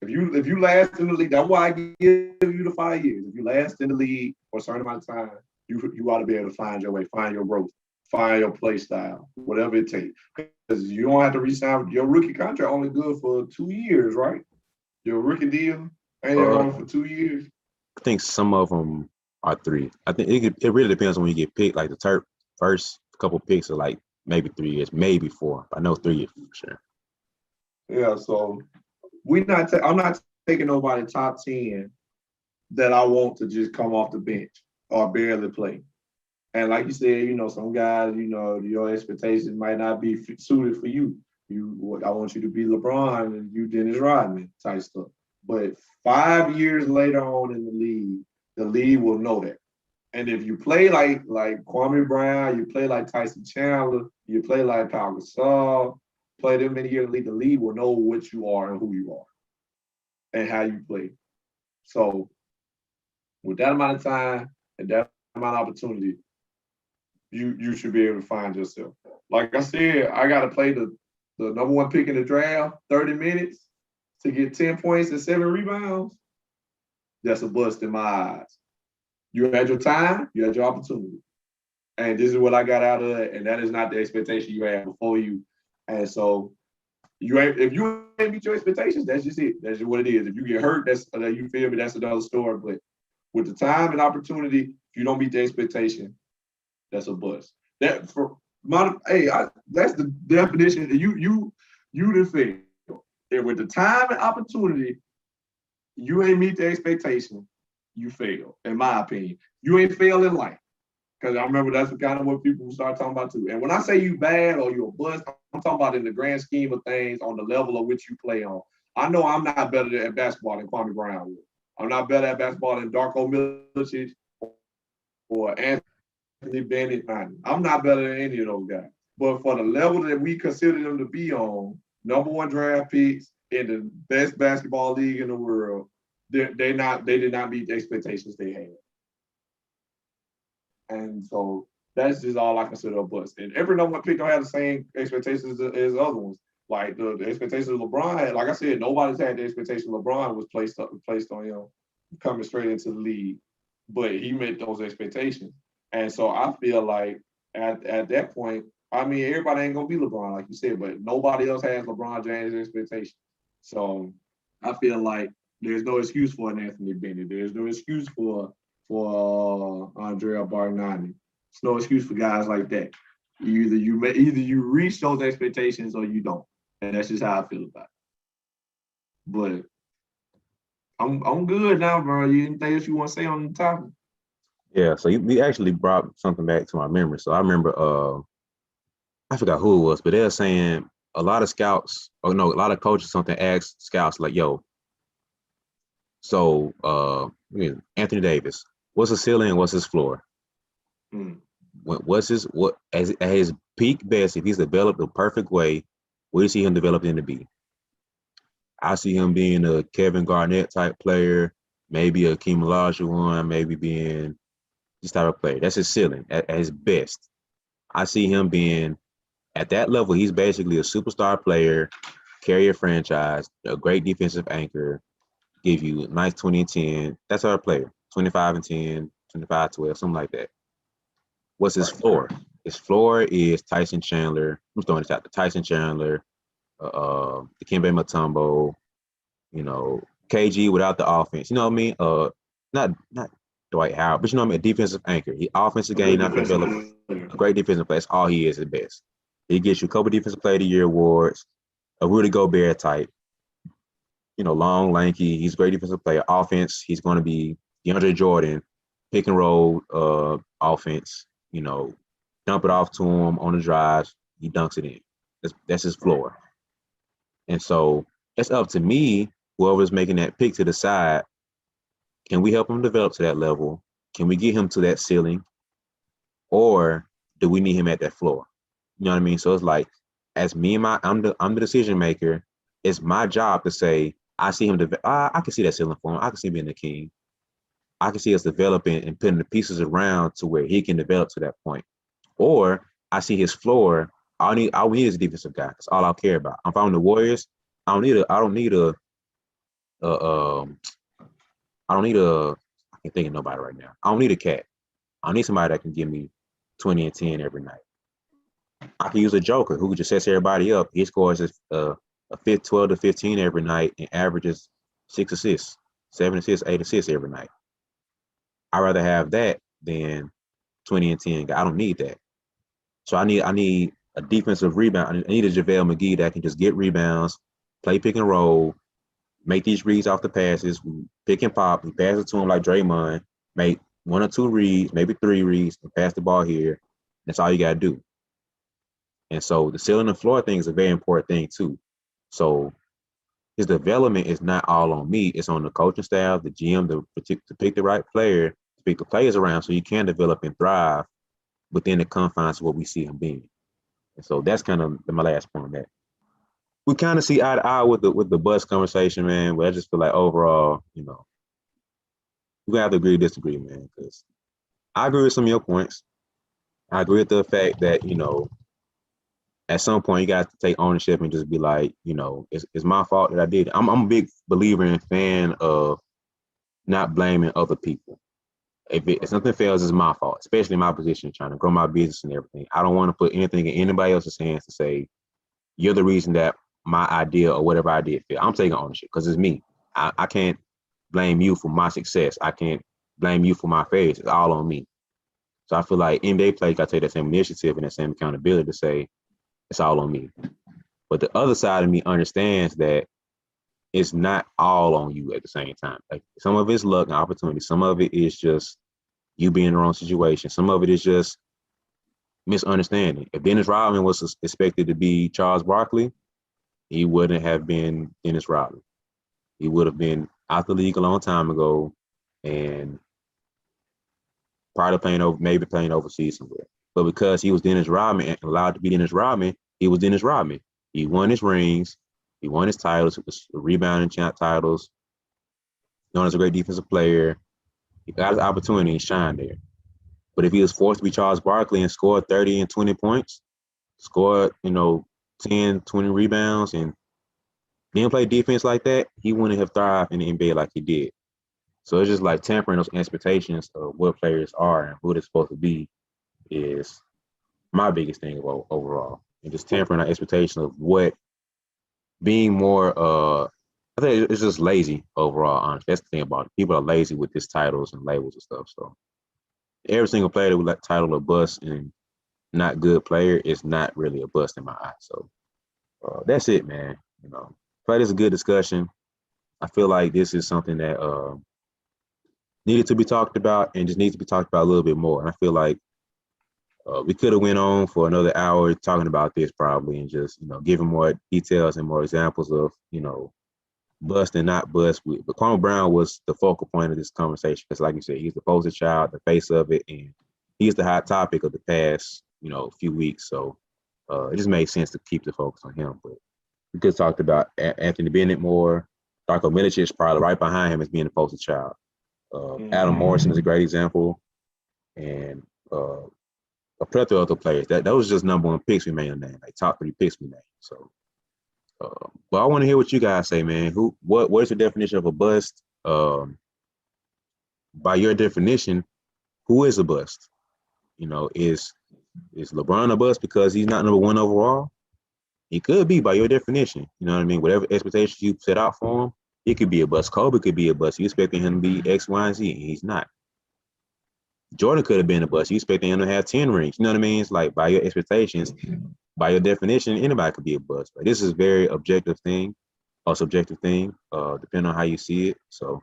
if you last in the league, that's why I give you the 5 years. If you last in the league for a certain amount of time, you ought to be able to find your way, find your growth, find your play style, whatever it takes. Because you don't have to re-sign. Your rookie contract only good for 2 years, right? Your rookie deal ain't only for 2 years. I think some of them are 3. I think it really depends on when you get picked. Like the first couple picks are like maybe 3 years, maybe 4. I know 3 years for sure. Yeah, so I'm not taking nobody top 10 that I want to just come off the bench or barely play. And like you said, you know, some guys, you know, your expectations might not be suited for you. I want you to be LeBron and you Dennis Rodman type stuff. But 5 years later on in the league will know that. And if you play like Kwame Brown, you play like Tyson Chandler, you play like Pau Gasol, play them many years in the league will know what you are and who you are and how you play. So with that amount of time and that amount of opportunity, you should be able to find yourself. Like I said, I got to play the number 1 pick in the draft, 30 minutes to get 10 points and 7 rebounds. That's a bust in my eyes. You had your time, you had your opportunity. And this is what I got out of it, and that is not the expectation you had before you. And so if you ain't meet your expectations, that's just it. That's just what it is. If you get hurt, you feel me, that's another story. But with the time and opportunity, if you don't meet the expectation, that's a bust. That's the definition. You didn't fail. And with the time and opportunity, you ain't meet the expectation, you fail, in my opinion. You ain't failed in life. Because I remember that's kind of what people start talking about too. And when I say you bad or you're a bust, I'm talking about in the grand scheme of things on the level of which you play on. I know I'm not better at basketball than Kwame Brown was. I'm not better at basketball than Darko Milicic or Anthony Bennett. I'm not better than any of those guys. But for the level that we consider them to be on, number 1 draft picks in the best basketball league in the world, they did not meet the expectations they had. And so that's just all I consider a bust. And every number 1 pick don't have the same expectations as other ones. Like the expectations of LeBron had, like I said, nobody's had the expectation LeBron was placed on him coming straight into the league. But he met those expectations. And so I feel like at that point, I mean, everybody ain't gonna be LeBron, like you said, but nobody else has LeBron James' expectations. So I feel like there's no excuse for an Anthony Bennett. There's no excuse for Andrea Bargnani. There's no excuse for guys like that. Either you reach those expectations or you don't, and that's just how I feel about it. But I'm good now, bro. You anything else you want to say on the topic? Yeah, so we actually brought something back to my memory. So I remember, I forgot who it was, but they were saying a lot of scouts, or no, a lot of coaches, something asked scouts like, "Yo, so Anthony Davis, what's his ceiling and what's his floor? Mm. What's his what at his peak best? If he's developed the perfect way, where do you see him developing to be? I see him being a Kevin Garnett type player, maybe a Hakeem Olajuwon, maybe being this type of player. That's his ceiling at his best. I see him being at that level. He's basically a superstar player, carry a franchise, a great defensive anchor, give you a nice 20 and 10. That's our player. 25 and 10, 25, 12, something like that. What's his floor? His floor is Tyson Chandler. I'm throwing this out. Tyson Chandler, Dikembe Mutombo, KG without the offense. You know what I mean? Not Dwight Howard, but you know what I mean? A defensive anchor. He offensive game not developed. A great defensive player. That's all he is at best. He gets you a couple defensive player of the year awards, a Rudy Gobert type. Long, lanky. He's a great defensive player. Offense, he's going to be DeAndre Jordan, pick and roll offense. Dump it off to him on the drives. He dunks it in. That's his floor. And so it's up to me, whoever's making that pick, to decide, can we help him develop to that level? Can we get him to that ceiling? Or do we need him at that floor? You know what I mean? So it's like, as me and I'm the decision maker. It's my job to say, I see him I can see that ceiling for him. I can see him being the king. I can see us developing and putting the pieces around to where he can develop to that point. Or I see his floor. All we need is a defensive guy. That's all I care about. If I'm the Warriors, I don't need a I can't think of nobody right now. I don't need a cat. I need somebody that can give me 20 and 10 every night. I can use a joker who just sets everybody up. He scores a 12 to 15 every night and averages 6 assists, 7 assists, 8 assists every night. I'd rather have that than 20 and 10 guy. I don't need that. So I need a defensive rebound. I need a JaVale McGee that can just get rebounds, play pick and roll, make these reads off the passes, pick and pop, and pass it to him like Draymond, make 1 or 2 reads, maybe 3 reads, and pass the ball here. That's all you got to do. And so the ceiling and floor thing is a very important thing too. So his development is not all on me. It's on the coaching staff, the GM, to pick the right player, to pick the players around so you can develop and thrive within the confines of what we see him being. And so that's kind of my last point on that. We kind of see eye to eye with the bus conversation, man. But I just feel like overall, we're gonna have to agree to disagree, man. Because I agree with some of your points. I agree with the fact that, at some point you got to take ownership and just be like, it's my fault that I did it. I'm a big believer and fan of not blaming other people. If something fails, it's my fault, especially in my position, trying to grow my business and everything. I don't want to put anything in anybody else's hands to say, you're the reason that my idea or whatever I did fail. I'm taking ownership because it's me. I can't blame you for my success. I can't blame you for my failures. It's all on me. So I feel like NBA players got to take that same initiative and that same accountability to say, it's all on me. But the other side of me understands that it's not all on you at the same time. Like, some of it's luck and opportunity. Some of it is just you being in the wrong situation. Some of it is just misunderstanding. If Dennis Rodman was expected to be Charles Barkley, he wouldn't have been Dennis Rodman. He would have been out the league a long time ago and probably maybe playing overseas somewhere. But because he was Dennis Rodman and allowed to be Dennis Rodman, he was Dennis Rodman. He won his rings. He won his titles. It was rebounding champ titles. Known as a great defensive player. He got his opportunity and shined there. But if he was forced to be Charles Barkley and scored 30 and 20 points, scored, 10, 20 rebounds, and didn't play defense like that, he wouldn't have thrived in the NBA like he did. So it's just like tempering those expectations of what players are and who they're supposed to be is my biggest thing overall. And just tempering our expectation of what being more, I think it's just lazy overall, honestly. That's the thing about it. People are lazy with these titles and labels and stuff. So every single player that would like title a bust and not good player is not really a bust in my eyes. So that's it, man. But it's a good discussion. I feel like this is something that needed to be talked about and just needs to be talked about a little bit more. And I feel like we could have went on for another hour talking about this probably and just, giving more details and more examples of, bust and not bust. But Kwame Brown was the focal point of this conversation because, like you said, he's the poster child, the face of it, and he's the hot topic of the past, few weeks. So it just makes sense to keep the focus on him. But we could have talked about Anthony Bennett more. Darko Milicic probably right behind him as being the poster child. Adam Morrison is a great example, and a plethora of other players. That was just number one picks we made on that, like top 3 picks we made. So, but I want to hear what you guys say, man. What is the definition of a bust? By your definition, who is a bust? Is LeBron a bust because he's not number 1 overall? He could be by your definition. You know what I mean? Whatever expectations you set out for him, it could be a bust. Kobe could be a bust. You expecting him to be X, Y, and Z, and he's not. Jordan could have been a bust. You expecting him to have 10 rings. You know what I mean? It's like by your expectations, by your definition, anybody could be a bust. But this is a very objective thing or subjective thing, depending on how you see it. So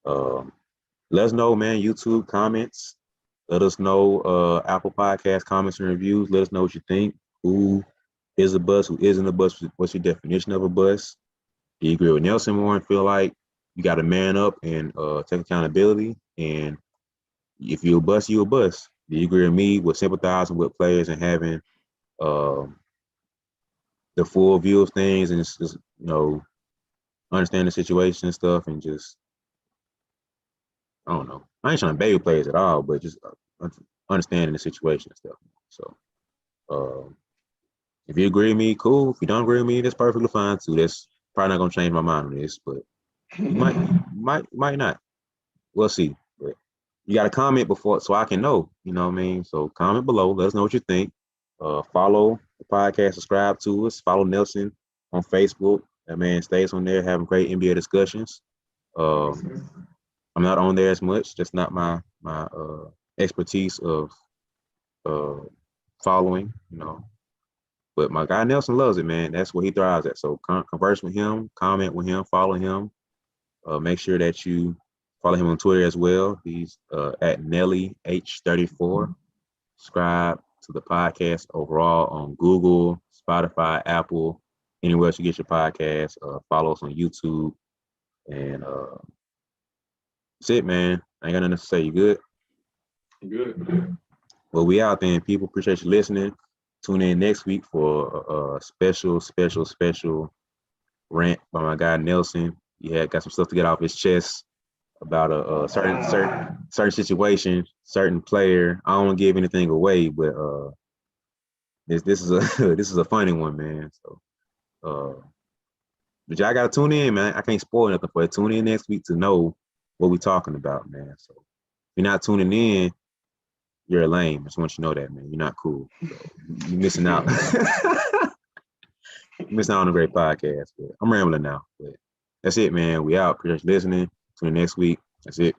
let us know, man. YouTube comments. Let us know Apple Podcast comments and reviews. Let us know what you think. Who is a bust? Who isn't a bust? What's your definition of a bust? Do you agree with Nelson more and feel like you got to man up and take accountability? And if you're a bust, you're a bust. Do you agree with me with sympathizing with players and having the full view of things and just understand the situation and stuff and just, I don't know. I ain't trying to baby players at all, but just understanding the situation and stuff. So if you agree with me, cool. If you don't agree with me, that's perfectly fine too. That's probably not gonna change my mind on this, but you might not. We'll see. But you got to comment before so I can know. You know what I mean? So comment below. Let us know what you think. Follow the podcast. Subscribe to us. Follow Nelson on Facebook. That man stays on there having great NBA discussions. I'm not on there as much. Just not my expertise of following. But my guy Nelson loves it, man. That's what he thrives at. So converse with him, comment with him, follow him. Make sure that you follow him on Twitter as well. He's at NellyH34. Subscribe to the podcast overall on Google, Spotify, Apple, anywhere else you get your podcast. Follow us on YouTube. And that's it, man. I ain't got nothing to say. You good? Good. Well, we out then, people. Appreciate you listening. Tune in next week for a special rant by my guy Nelson. Got some stuff to get off his chest about a certain situation, certain player. I don't want to give anything away, but this is a funny one, man. So, but y'all gotta tune in, man. I can't spoil nothing for you. Tune in next week to know what we're talking about, man. So if you're not tuning in, you're lame. I just want you to know that, man. You're not cool. So you're missing out. You're missing out on a great podcast. But I'm rambling now. But that's it, man. We out. Appreciate you listening. Tune in next week. That's it.